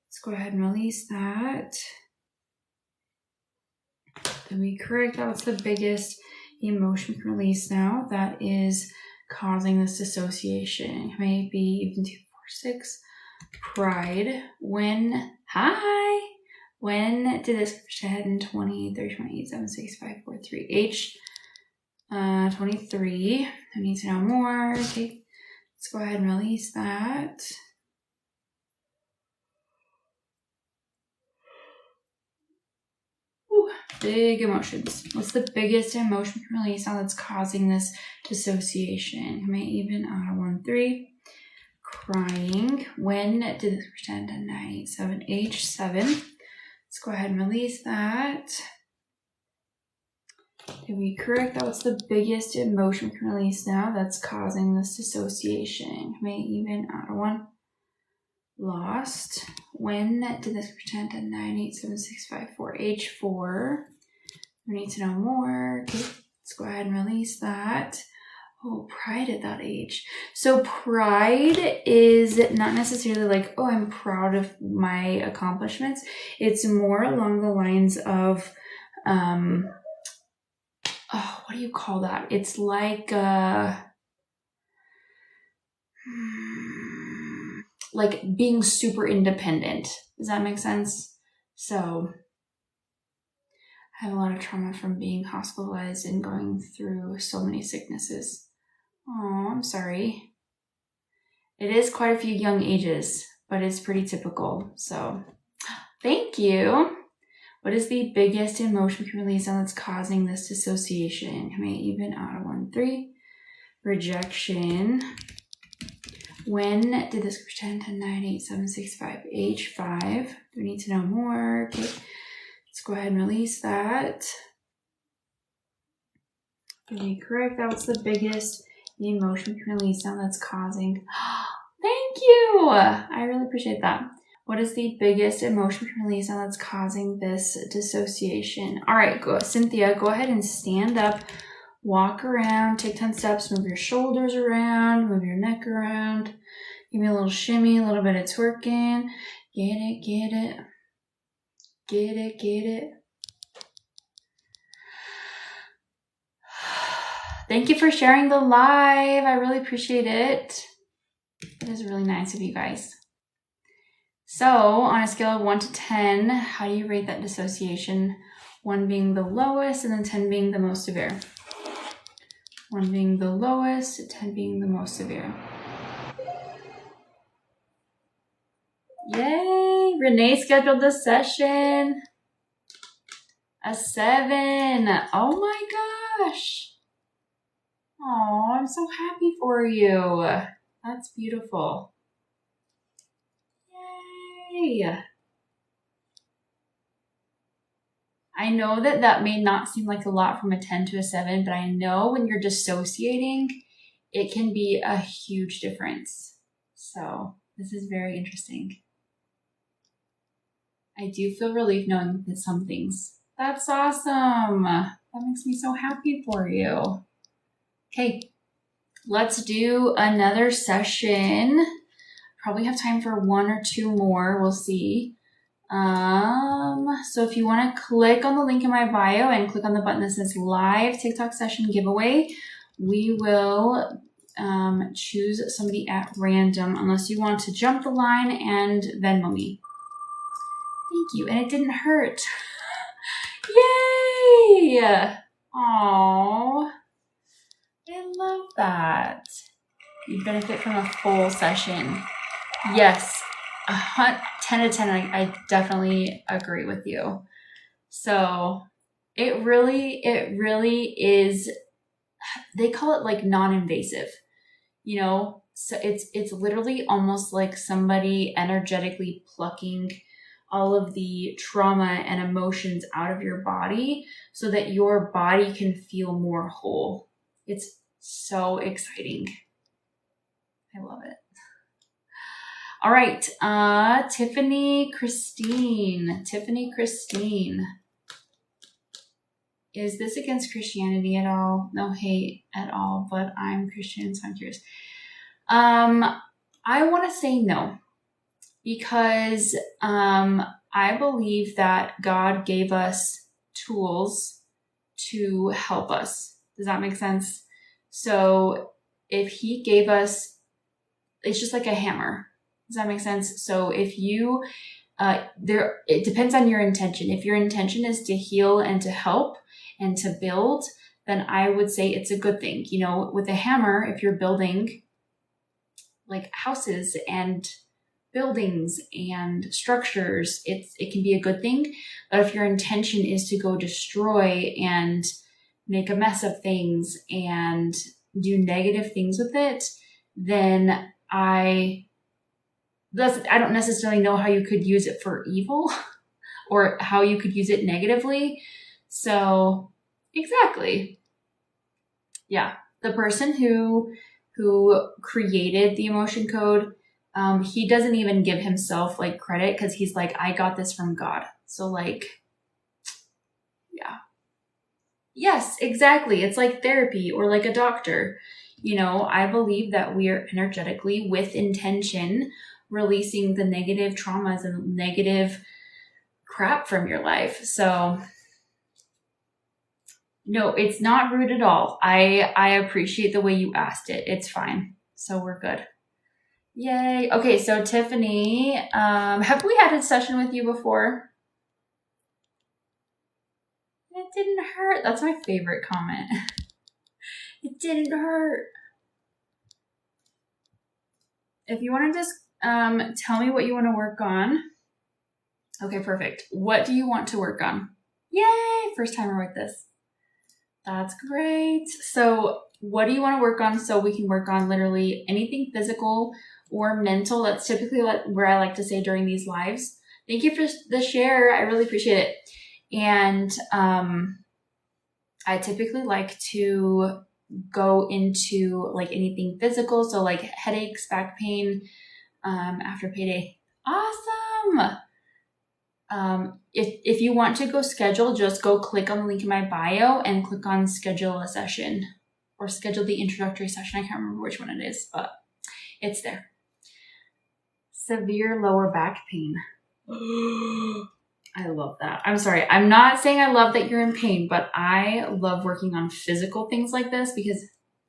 let's go ahead and release that. Did we correct that? What's the biggest emotion we can release now that is causing this dissociation? Maybe even 2, 4, 6. Pride. When did this 10, 20, 30, 28, 7, 6, 5, 4, 3, age 23. I need to know more. Okay, let's go ahead and release that. Ooh, big emotions. What's the biggest emotion we can release on that's causing this dissociation? Maybe even out of 1, 3. Crying. When did this 10, 10, 9, 8, 7, age 7? Let's go ahead and release that. Did we correct that? What's the biggest emotion we can release now that's causing this dissociation? Maybe even out of 1. Lost. When did this 10, 10, 9, 8, 7, 6, 5, 4, age 4? We need to know more. Okay, let's go ahead and release that. Oh, pride at that age. So pride is not necessarily like, oh, I'm proud of my accomplishments. It's more along the lines of, oh, what do you call that? It's like being super independent. Does that make sense? So I have a lot of trauma from being hospitalized and going through so many sicknesses. Oh, I'm sorry. It is quite a few young ages, but it's pretty typical. So thank you. What is the biggest emotion we can release on that's causing this dissociation? Can I even out of 1, 3? Rejection. When did this 10, 10, 9, 8, 7, 6, 5, age 5? Do we need to know more? Okay, let's go ahead and release that. Okay, correct. That was the biggest emotion we can release on that's causing. Thank you. I really appreciate that. What is the biggest emotion we can release on that's causing this dissociation? All right, go, Cynthia, go ahead and stand up. Walk around, take 10 steps, move your shoulders around, move your neck around. Give me a little shimmy, a little bit of twerking. Get it, get it. Get it, get it. Thank you for sharing the live. I really appreciate it. It is really nice of you guys. So on a scale of 1 to 10, how do you rate that dissociation? 1 being the lowest and then 10 being the most severe. 1 being the lowest, 10 being the most severe. Yay! Renee scheduled the session. A 7. Oh my gosh. Oh, I'm so happy for you. That's beautiful. Yay! I know that may not seem like a lot from a 10 to a 7, but I know when you're dissociating, it can be a huge difference. So this is very interesting. I do feel relief knowing that some things. That's awesome. That makes me so happy for you. Okay, let's do another session. Probably have time for 1 or 2 more. We'll see. So if you want to click on the link in my bio and click on the button that says live TikTok session giveaway, we will choose somebody at random unless you want to jump the line and Venmo me. Thank you. And it didn't hurt. Yay! Aww. I love that. You benefit from a full session. Yes. 10 to 10, I definitely agree with you. So it really is, they call it like non-invasive, you know? So it's literally almost like somebody energetically plucking all of the trauma and emotions out of your body so that your body can feel more whole. It's so exciting. I love it. All right, Tiffany Christine. Is this against Christianity at all? No hate at all, but I'm Christian, so I'm curious. I want to say no, because I believe that God gave us tools to help us. Does that make sense? So if he gave us, it's just like a hammer. Does that make sense? So if you, it depends on your intention. If your intention is to heal and to help and to build, then I would say it's a good thing. You know, with a hammer, if you're building like houses and buildings and structures, it can be a good thing. But if your intention is to go destroy and make a mess of things and do negative things with it, then I don't necessarily know how you could use it for evil or how you could use it negatively. So exactly. Yeah. The person who created the emotion code, he doesn't even give himself like credit because he's like, I got this from God. So like, yeah. Yes, exactly. It's like therapy or like a doctor. You know, I believe that we are energetically, with intention, releasing the negative traumas and negative crap from your life. So no, it's not rude at all. I appreciate the way you asked it. It's fine. So we're good. Yay. Okay, so Tiffany, have we had a session with you before? It didn't hurt. That's my favorite comment. It didn't hurt. If you want to just tell me what you want to work on. Okay, perfect. What do you want to work on? Yay, first timer with this. That's great. So what do you want to work on? So we can work on literally anything physical or mental. That's typically where I like to say during these lives. Thank you for the share. I really appreciate it. And I typically like to go into like anything physical. So like headaches, back pain, after payday. Awesome. If you want to go schedule, just go click on the link in my bio and click on schedule a session or schedule the introductory session. I can't remember which one it is, but it's there. Severe lower back pain. I love that. I'm sorry. I'm not saying I love that you're in pain, but I love working on physical things like this because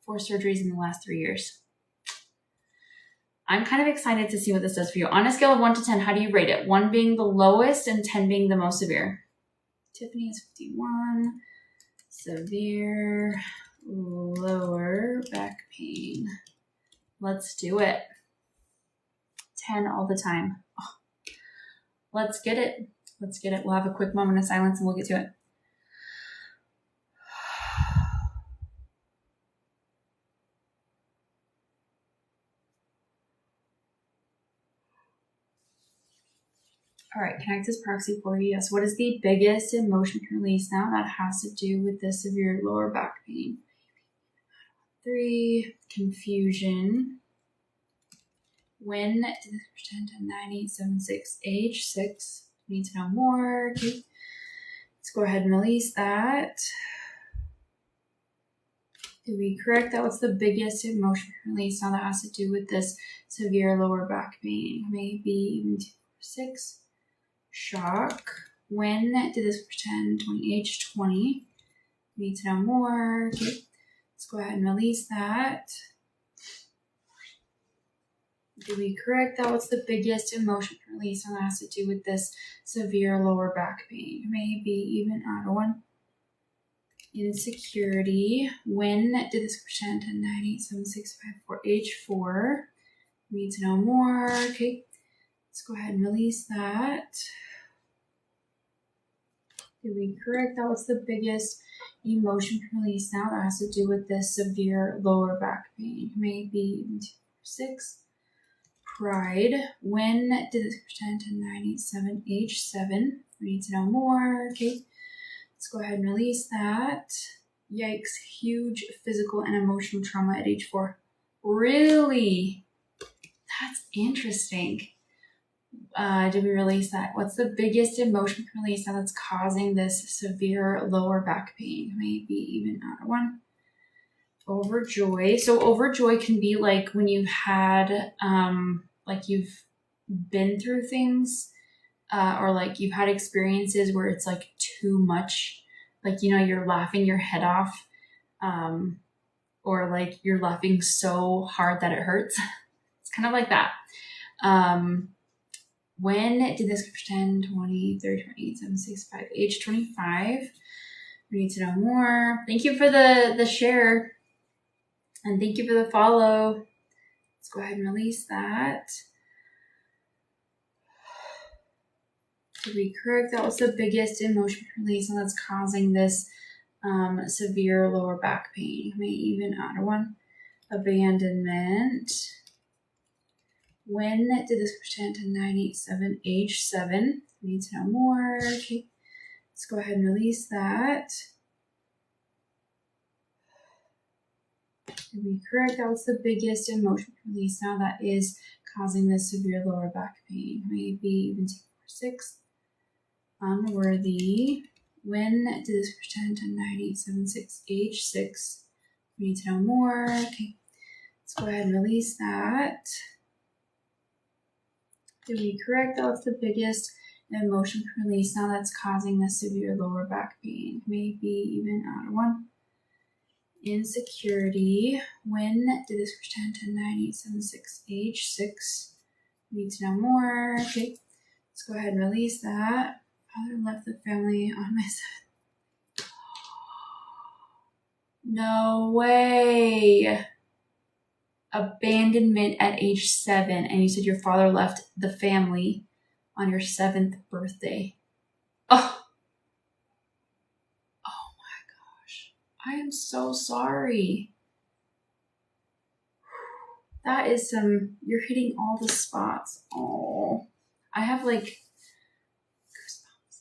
4 surgeries in the last 3 years. I'm kind of excited to see what this does for you. On a scale of 1 to 10, how do you rate it? 1 being the lowest and 10 being the most severe. Tiffany is 51. Severe lower back pain. Let's do it. 10 all the time. Oh, let's get it. Let's get it. We'll have a quick moment of silence and we'll get to it. All right, connect this proxy for you. Yes. What is the biggest emotion release now? That has to do with the severe lower back pain. 3, confusion. When did this pretend to 9876 age 6? Need to know more. Okay. Let's go ahead and release that. Did we correct that? What's the biggest emotion release now that has to do with this severe lower back pain? Maybe even 6. Shock. When did this pretend 20 age 20? Need to know more. Okay. Let's go ahead and release that. Did we correct that? What's the biggest emotion release and that has to do with this severe lower back pain? Maybe even out of 1. Insecurity. When did this pretend to 987654 age 4? Need to know more. Okay. Let's go ahead and release that. Did we correct that? What's the biggest emotion release now that has to do with this severe lower back pain? Maybe 6. Pride. When did this pretend to 97 age 7? We need to know more. Okay. Let's go ahead and release that. Yikes. Huge physical and emotional trauma at age 4. Really? That's interesting. Did we release that? What's the biggest emotion release now that's causing this severe lower back pain? Maybe even out of 1. Overjoy. So overjoy can be like when you've had, like you've been through things, or like you've had experiences where it's like too much, like, you know, you're laughing your head off, or like you're laughing so hard that it hurts. It's kind of like that. When did this pretend 20, 30, 28, 7, 6, 5, age 25? We need to know more. Thank you for the share. And thank you for the follow. Let's go ahead and release that. Did we correct that? Was the biggest emotion release and that's causing this severe lower back pain? Maybe even out of 1. Abandonment. When did this pretend to 987 age 7? We need to know more. Okay. Let's go ahead and release that. Did we correct that? Was the biggest emotion release now that is causing this severe lower back pain? Maybe even 6. Unworthy. When did this pretend to 9876 age 6? We need to know more. Okay, let's go ahead and release that. Did we correct? That's the biggest emotion release. Now that's causing the severe lower back pain. Maybe even out of 1. Insecurity. When did this reach 10, 10, 9, 8, 7, 6, age 6? We need to know more. Okay, let's go ahead and release that. Father left the family on my side. No way. Abandonment at age 7. And you said your father left the family on your 7th birthday. Oh my gosh. I am so sorry. That is you're hitting all the spots. Oh, I have like goosebumps.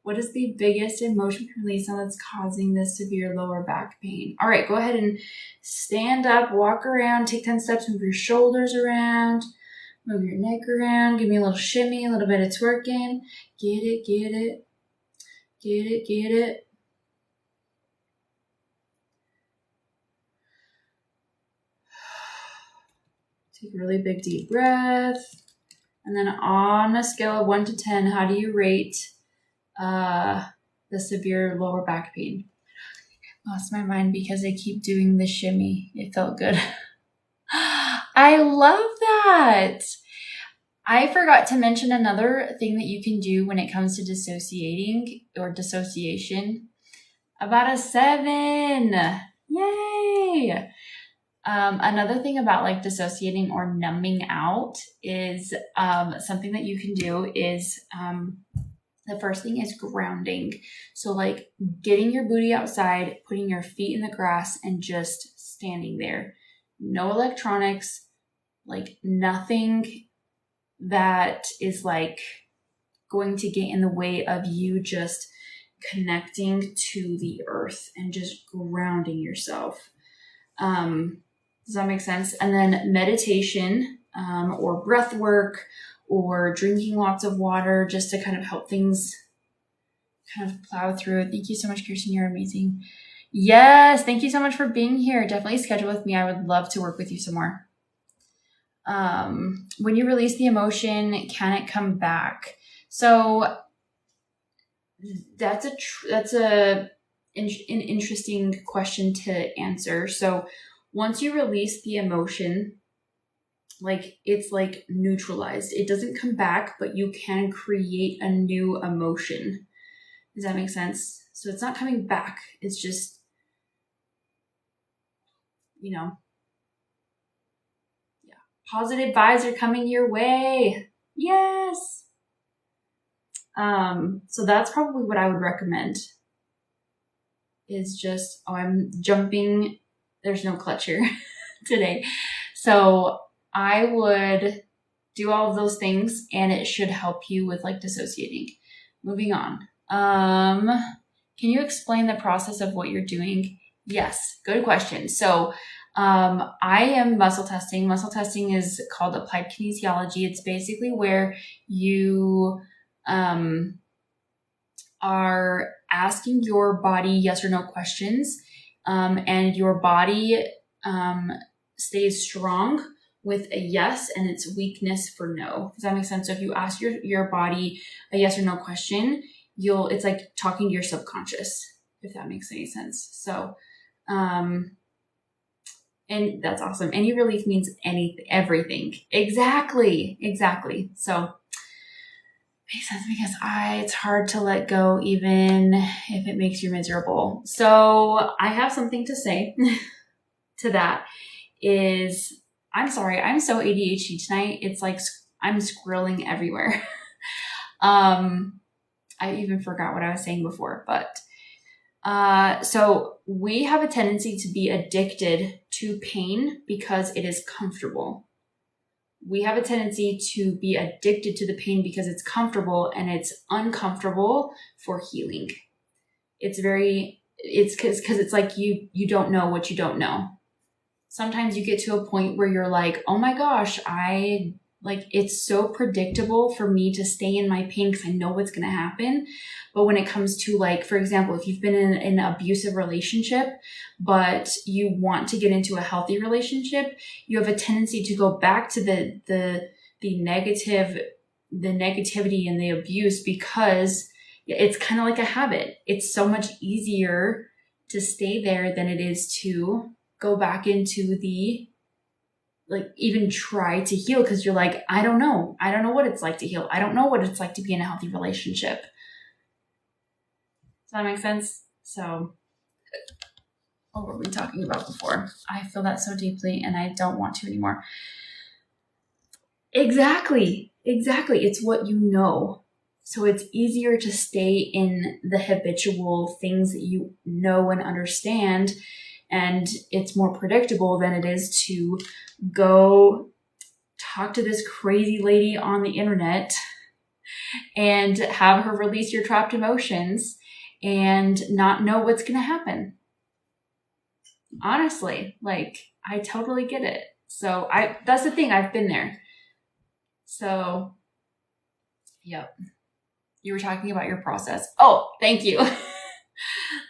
What is the biggest emotion release now that's causing this severe lower back pain? All right, go ahead and stand up, walk around, take 10 steps, move your shoulders around, move your neck around, give me a little shimmy, a little bit of twerking. Get it, get it, get it, get it. Take a really big deep breath. And then on a scale of 1 to 10, how do you rate the severe lower back pain? Lost my mind because I keep doing the shimmy. It felt good. I love that. I forgot to mention another thing that you can do when it comes to dissociating or dissociation. About a 7. Yay. Another thing about like dissociating or numbing out is something that you can do is the first thing is grounding. So like getting your booty outside, putting your feet in the grass and just standing there. No electronics, like nothing that is like going to get in the way of you just connecting to the earth and just grounding yourself. Does that make sense? And then meditation or breath work or drinking lots of water just to kind of help things kind of plow through it. Thank you so much, Kirsten. You're amazing. Yes, thank you so much for being here. Definitely schedule with me. I would love to work with you some more. When you release the emotion, can it come back? So that's an interesting question to answer. So once you release the emotion, like it's like neutralized. It doesn't come back, but you can create a new emotion. Does that make sense? So it's not coming back. It's just, yeah. Positive vibes are coming your way. Yes. So that's probably what I would recommend is just, I'm jumping. There's no clutch here today. So I would do all of those things and it should help you with like dissociating. Moving on. Can you explain the process of what you're doing? Yes, good question. So I am muscle testing. Muscle testing is called applied kinesiology. It's basically where you are asking your body yes or no questions, and your body stays strong with a yes and its weakness for no. Does that make sense? So if you ask your body a yes or no question, it's like talking to your subconscious, if that makes any sense. So, and that's awesome. Any relief means everything. Exactly. So makes sense because it's hard to let go even if it makes you miserable. So I have something to say to that is, I'm sorry, I'm so ADHD tonight. It's like I'm squirreling everywhere. I even forgot what I was saying before, but so we have a tendency to be addicted to pain because it is comfortable. We have a tendency to be addicted to the pain because it's comfortable and it's uncomfortable for healing. It's because it's like you don't know what you don't know. Sometimes you get to a point where you're like, oh my gosh, I Like, it's so predictable for me to stay in my pain because I know what's going to happen. But when it comes to, like, for example, if you've been in an abusive relationship, but you want to get into a healthy relationship, you have a tendency to go back to the negativity and the abuse, because it's kind of like a habit. It's so much easier to stay there than it is to go back into the, like, even try to heal, because you're like, I don't know what it's like to heal. I don't know what it's like to be in a healthy relationship. Does that make sense? So, what were we talking about before? I feel that so deeply and I don't want to anymore. Exactly. It's what you know. So it's easier to stay in the habitual things that you know and understand, and it's more predictable than it is to go talk to this crazy lady on the internet and have her release your trapped emotions and not know what's going to happen. Honestly, like, I totally get it. So that's the thing. I've been there. So, yep. You were talking about your process. Oh, thank you.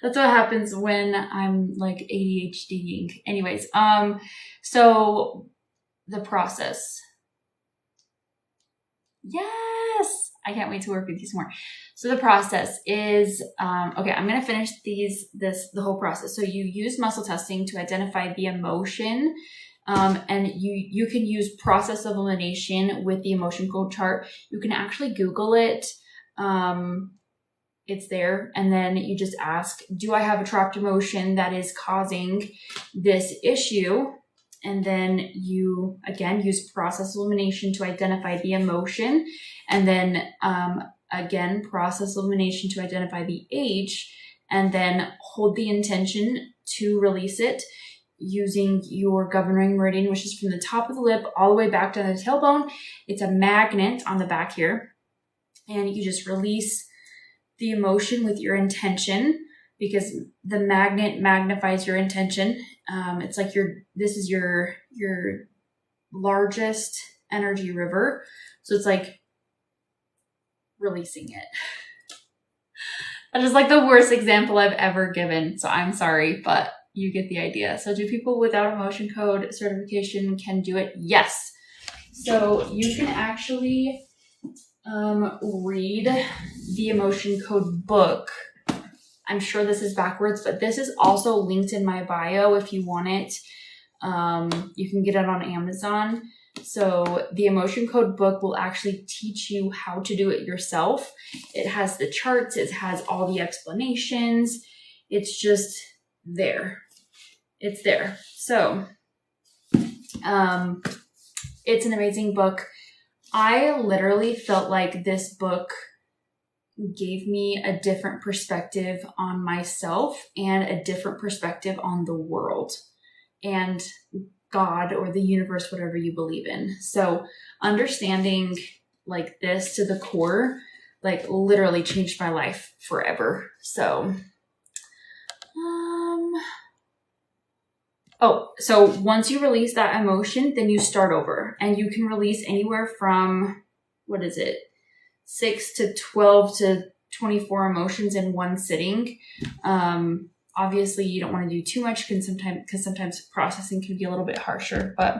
That's what happens when I'm like ADHDing. Anyways, so the process. Yes, I can't wait to work with you some more. So the process is, okay, I'm going to finish the whole process. So you use muscle testing to identify the emotion, and you can use process of elimination with the emotion code chart. You can actually Google it. It's there. And then you just ask, do I have a trapped emotion that is causing this issue? And then you, again, use process elimination to identify the emotion. And then, again, process elimination to identify the age. And then hold the intention to release it using your governing meridian, which is from the top of the lip all the way back to the tailbone. It's a magnet on the back here. And you just release the emotion with your intention, because the magnet magnifies your intention. It's like this is your largest energy river. So it's like releasing it. That is like the worst example I've ever given. So I'm sorry, but you get the idea. So do people without emotion code certification can do it? Yes. So you can actually read the emotion code book. I'm sure this is backwards, but this is also linked in my bio if you want it. You can get it on Amazon. So the emotion code book will actually teach you how to do it yourself. It has the charts. It has all the explanations. It's just there. It's there. So it's an amazing book. I literally felt like this book gave me a different perspective on myself and a different perspective on the world and God or the universe, whatever you believe in. So understanding like this to the core, like literally changed my life forever. So, so once you release that emotion, then you start over, and you can release anywhere from, 6 to 12 to 24 emotions in one sitting. Obviously you don't want to do too much because sometimes processing can be a little bit harsher, but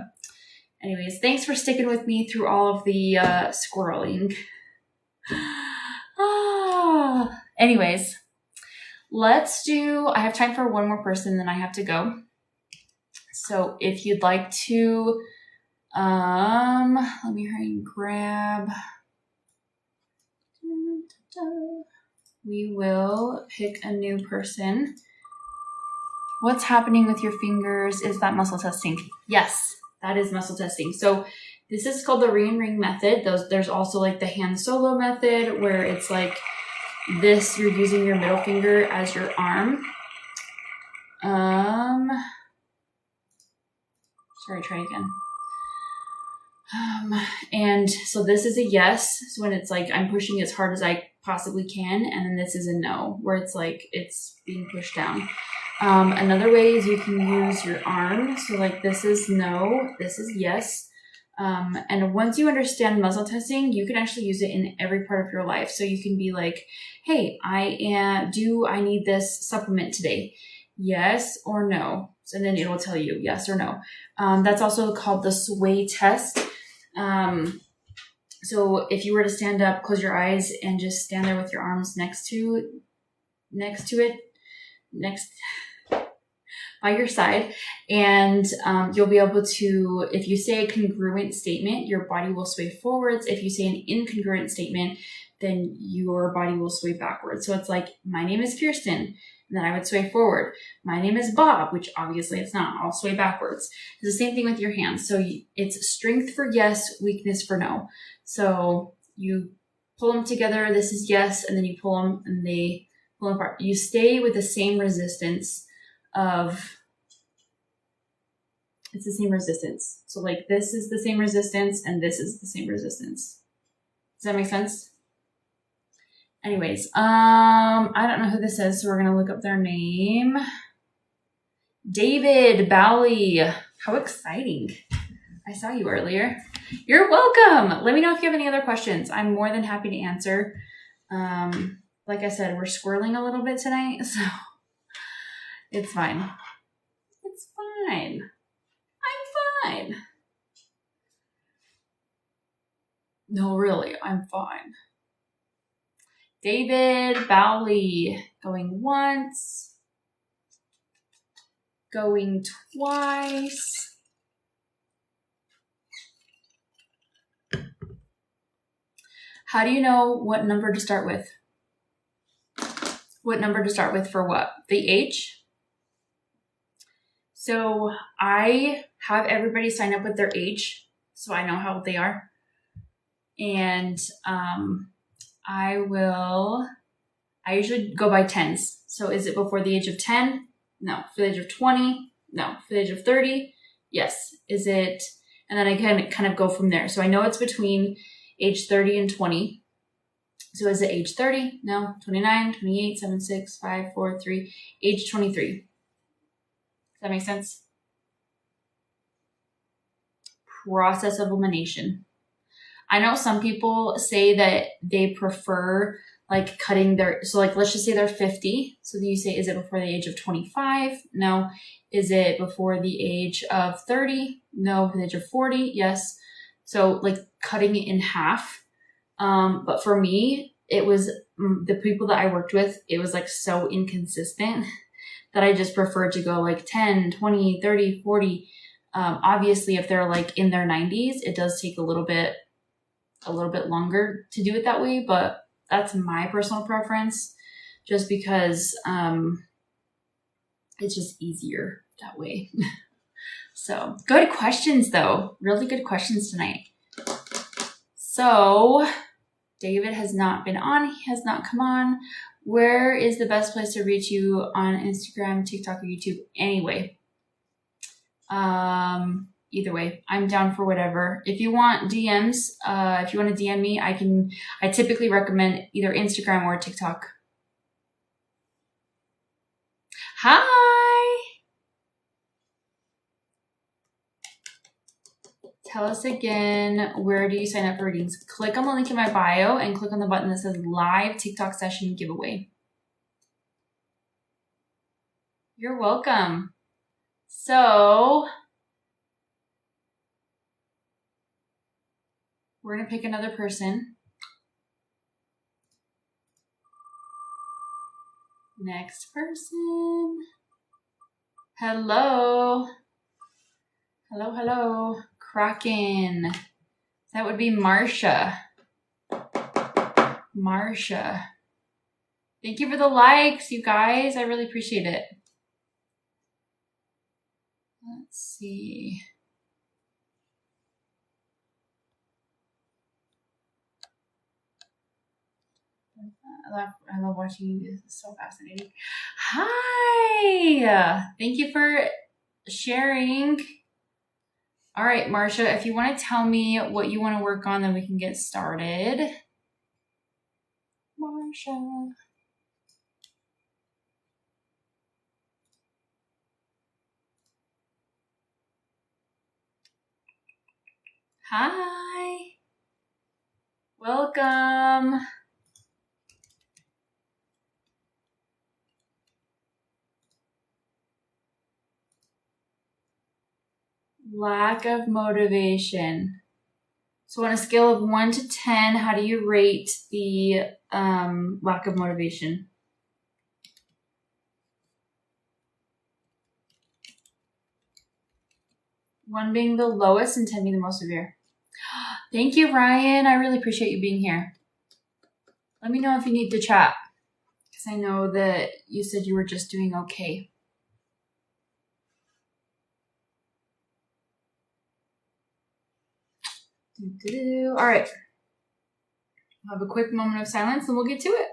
anyways, thanks for sticking with me through all of the squirreling. Anyways, I have time for one more person, then I have to go. So if you'd like to, let me hurry and grab. We will pick a new person. What's happening with your fingers? Is that muscle testing? Yes, that is muscle testing. So this is called the ring method. There's also like the hand solo method, where it's like this, you're using your middle finger as your arm. Sorry, try again. And so this is a yes. So when it's like, I'm pushing as hard as I possibly can. And then this is a no, where it's like, it's being pushed down. Another way is you can use your arm. So like this is no, this is yes. And once you understand muscle testing, you can actually use it in every part of your life. So you can be like, hey, do I need this supplement today? Yes or no. And then it'll tell you yes or no. That's also called the sway test. So if you were to stand up, close your eyes and just stand there with your arms next to it, by your side, and you'll be able to, if you say a congruent statement, your body will sway forwards. If you say an incongruent statement, then your body will sway backwards. So it's like, my name is Kirsten, and then I would sway forward. My name is Bob, which obviously it's not. I'll sway backwards. It's the same thing with your hands. So it's strength for yes, weakness for no. So you pull them together. This is yes, and then you pull them, and they pull apart. You stay with the same resistance it's the same resistance. So like this is the same resistance and this is the same resistance. Does that make sense? Anyways, I don't know who this is, so we're going to look up their name. David Bowley. How exciting. I saw you earlier. You're welcome. Let me know if you have any other questions. I'm more than happy to answer. Like I said, we're squirreling a little bit tonight, so it's fine. It's fine. I'm fine. No, really, I'm fine. David Bowley, going once, going twice. How do you know what number to start with? What number to start with for what? The H? So I have everybody sign up with their age, so I know how old they are. And I usually go by tens. So is it before the age of 10? No. For the age of 20? No. For the age of 30? Yes. Is it, and then I can kind of go from there. So I know it's between age 30 and 20. So is it age 30? No. 29, 28, 7, 6, 5, 4, 3, age 23. Does that make sense? Process of elimination. I know some people say that they prefer like cutting their, so like let's just say they're 50. So you say, is it before the age of 25? No. Is it before the age of 30? No. Before the age of 40? Yes. So like cutting it in half. But for me, it was the people that I worked with, it was like so inconsistent that I just preferred to go like 10, 20, 30, 40. Obviously if they're like in their 90s, it does take a little bit longer to do it that way, but that's my personal preference just because it's just easier that way. So good questions though. Really good questions tonight. So David has not been on. He has not come on. Where is the best place to reach you on Instagram, TikTok, or YouTube? Anyway, either way, I'm down for whatever. If you want DMs, if you want to DM me, I typically recommend either Instagram or TikTok. Hi. Tell us again, where do you sign up for readings? Click on the link in my bio and click on the button that says live TikTok session giveaway. You're welcome. So we're going to pick another person. Next person. Hello. Hello, hello. Kraken. That would be Marsha. Marsha. Thank you for the likes, you guys. I really appreciate it. Let's see. I love watching you. This is so fascinating. Hi. Thank you for sharing. All right, Marsha, if you want to tell me what you want to work on, then we can get started. Marsha. Hi. Welcome. Lack of motivation. So on a scale of 1 to 10, how do you rate the lack of motivation? One being the lowest and 10 being the most severe. Thank you, Ryan. I really appreciate you being here. Let me know if you need to chat, because I know that you said you were just doing okay. All right. We'll have a quick moment of silence and we'll get to it.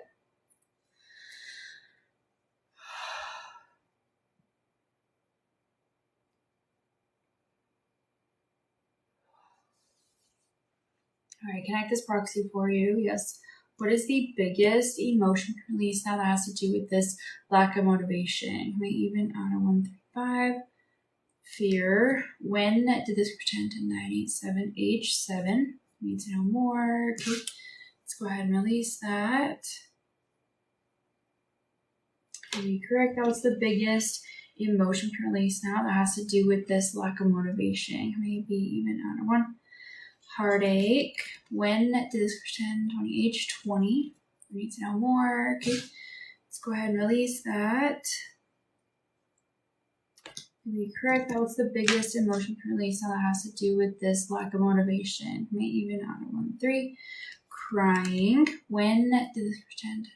All right, can I act as proxy for you? Yes. What is the biggest emotion release now that has to do with this lack of motivation? May even out of 1 through 5. Fear. When did this pretend to 987 age 7? Need to know more. Okay. Let's go ahead and release that. Okay, correct. That was the biggest emotion release now that has to do with this lack of motivation. Maybe even out of 1. Heartache. When did this pretend on age 20? We need to know more. Okay, let's go ahead and release that. Be correct. That was the biggest emotion release now that has to do with this lack of motivation. May even out of 1, 3. Crying. When did this pretend?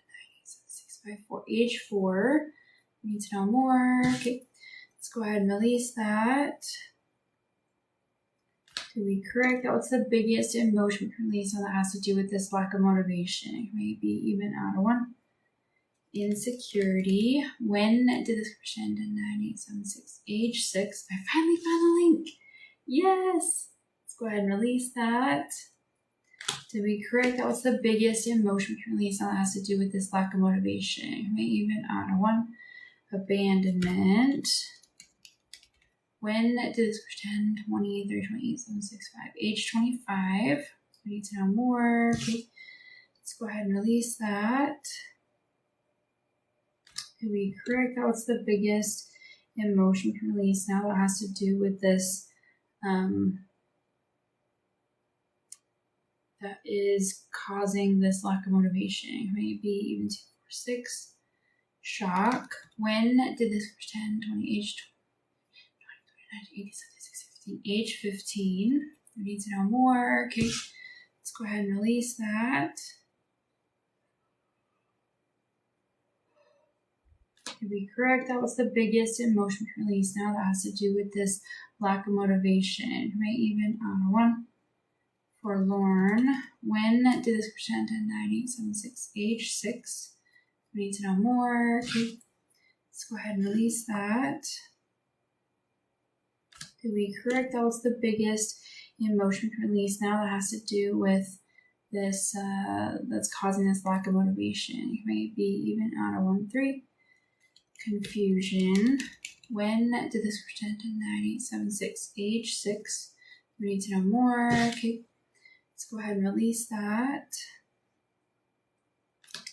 6 by 4. Age 4. We need to know more. Okay, let's go ahead and release that. To be correct, that was the biggest emotion release that has to do with this lack of motivation. Maybe even out of 1. Insecurity. When did this pretend in 9876? Age 6. I finally found the link. Yes. Let's go ahead and release that. To be correct, that was the biggest emotion release that has to do with this lack of motivation. Maybe even out of 1. Abandonment. When did this pretend? 28, 30, 28, 7, 6, 5. Age 25. We need to know more. Okay. Let's go ahead and release that. To be correct, that was the biggest emotion release now that has to do with this that is causing this lack of motivation. Maybe even 2, 4, 6. Shock. When did this pretend? 20, age 20, 15. Age 15. We need to know more. Okay, let's go ahead and release that. To be correct, that was the biggest emotion release now that has to do with this lack of motivation. May even out of 1. Forlorn. When did this pretend? 9876. Age 6. We need to know more. Okay, let's go ahead and release that. To be correct, that was the biggest emotion release now that has to do with this that's causing this lack of motivation. It may be even out of 1, 3. Confusion. When did this pretend in 9876? Age 6. We need to know more. Okay, let's go ahead and release that.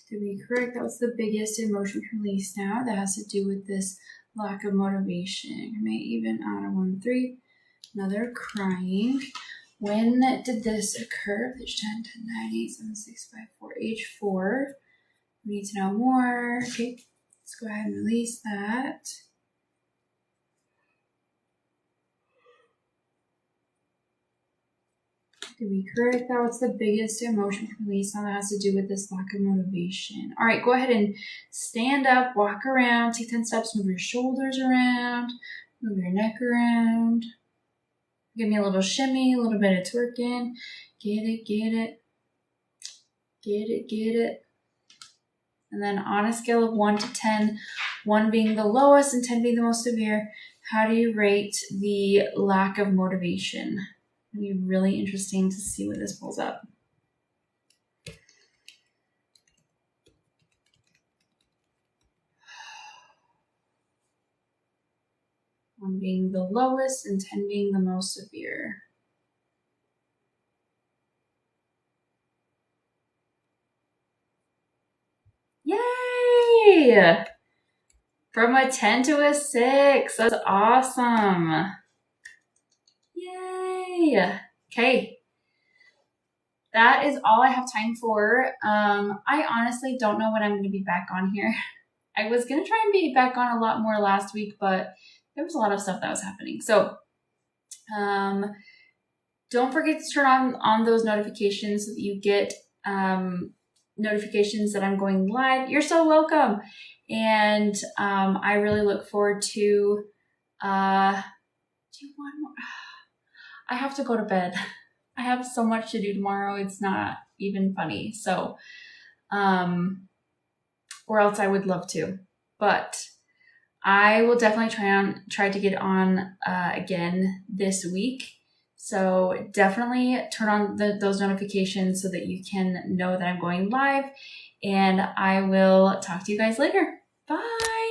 To be correct, that was the biggest emotion release now that has to do with this lack of motivation. May even out of 1, 3. Another crying. When did this occur? Page 10, 10, 9, 8, 7, 6, 5, 4. Age 4. We need to know more. Okay, let's go ahead and release that. To be correct, that was the biggest emotion release now that has to do with this lack of motivation. All right, go ahead and stand up, walk around, take 10 steps, move your shoulders around, move your neck around. Give me a little shimmy, a little bit of twerking. Get it, get it. Get it, get it. And then on a scale of 1 to 10, 1 being the lowest and 10 being the most severe, how do you rate the lack of motivation? It'll be really interesting to see what this pulls up. One being the lowest and 10 being the most severe. Yay! From a 10 to a 6. That's awesome. Yay! Okay. That is all I have time for. I honestly don't know when I'm going to be back on here. I was going to try and be back on a lot more last week, but there was a lot of stuff that was happening. So, don't forget to turn on those notifications so that you get notifications that I'm going live. You're so welcome. And I really look forward to do one more. I have to go to bed. I have so much to do tomorrow. It's not even funny. So, or else I would love to, but I will definitely try to get on again this week. So definitely turn on those notifications so that you can know that I'm going live, and I will talk to you guys later. Bye.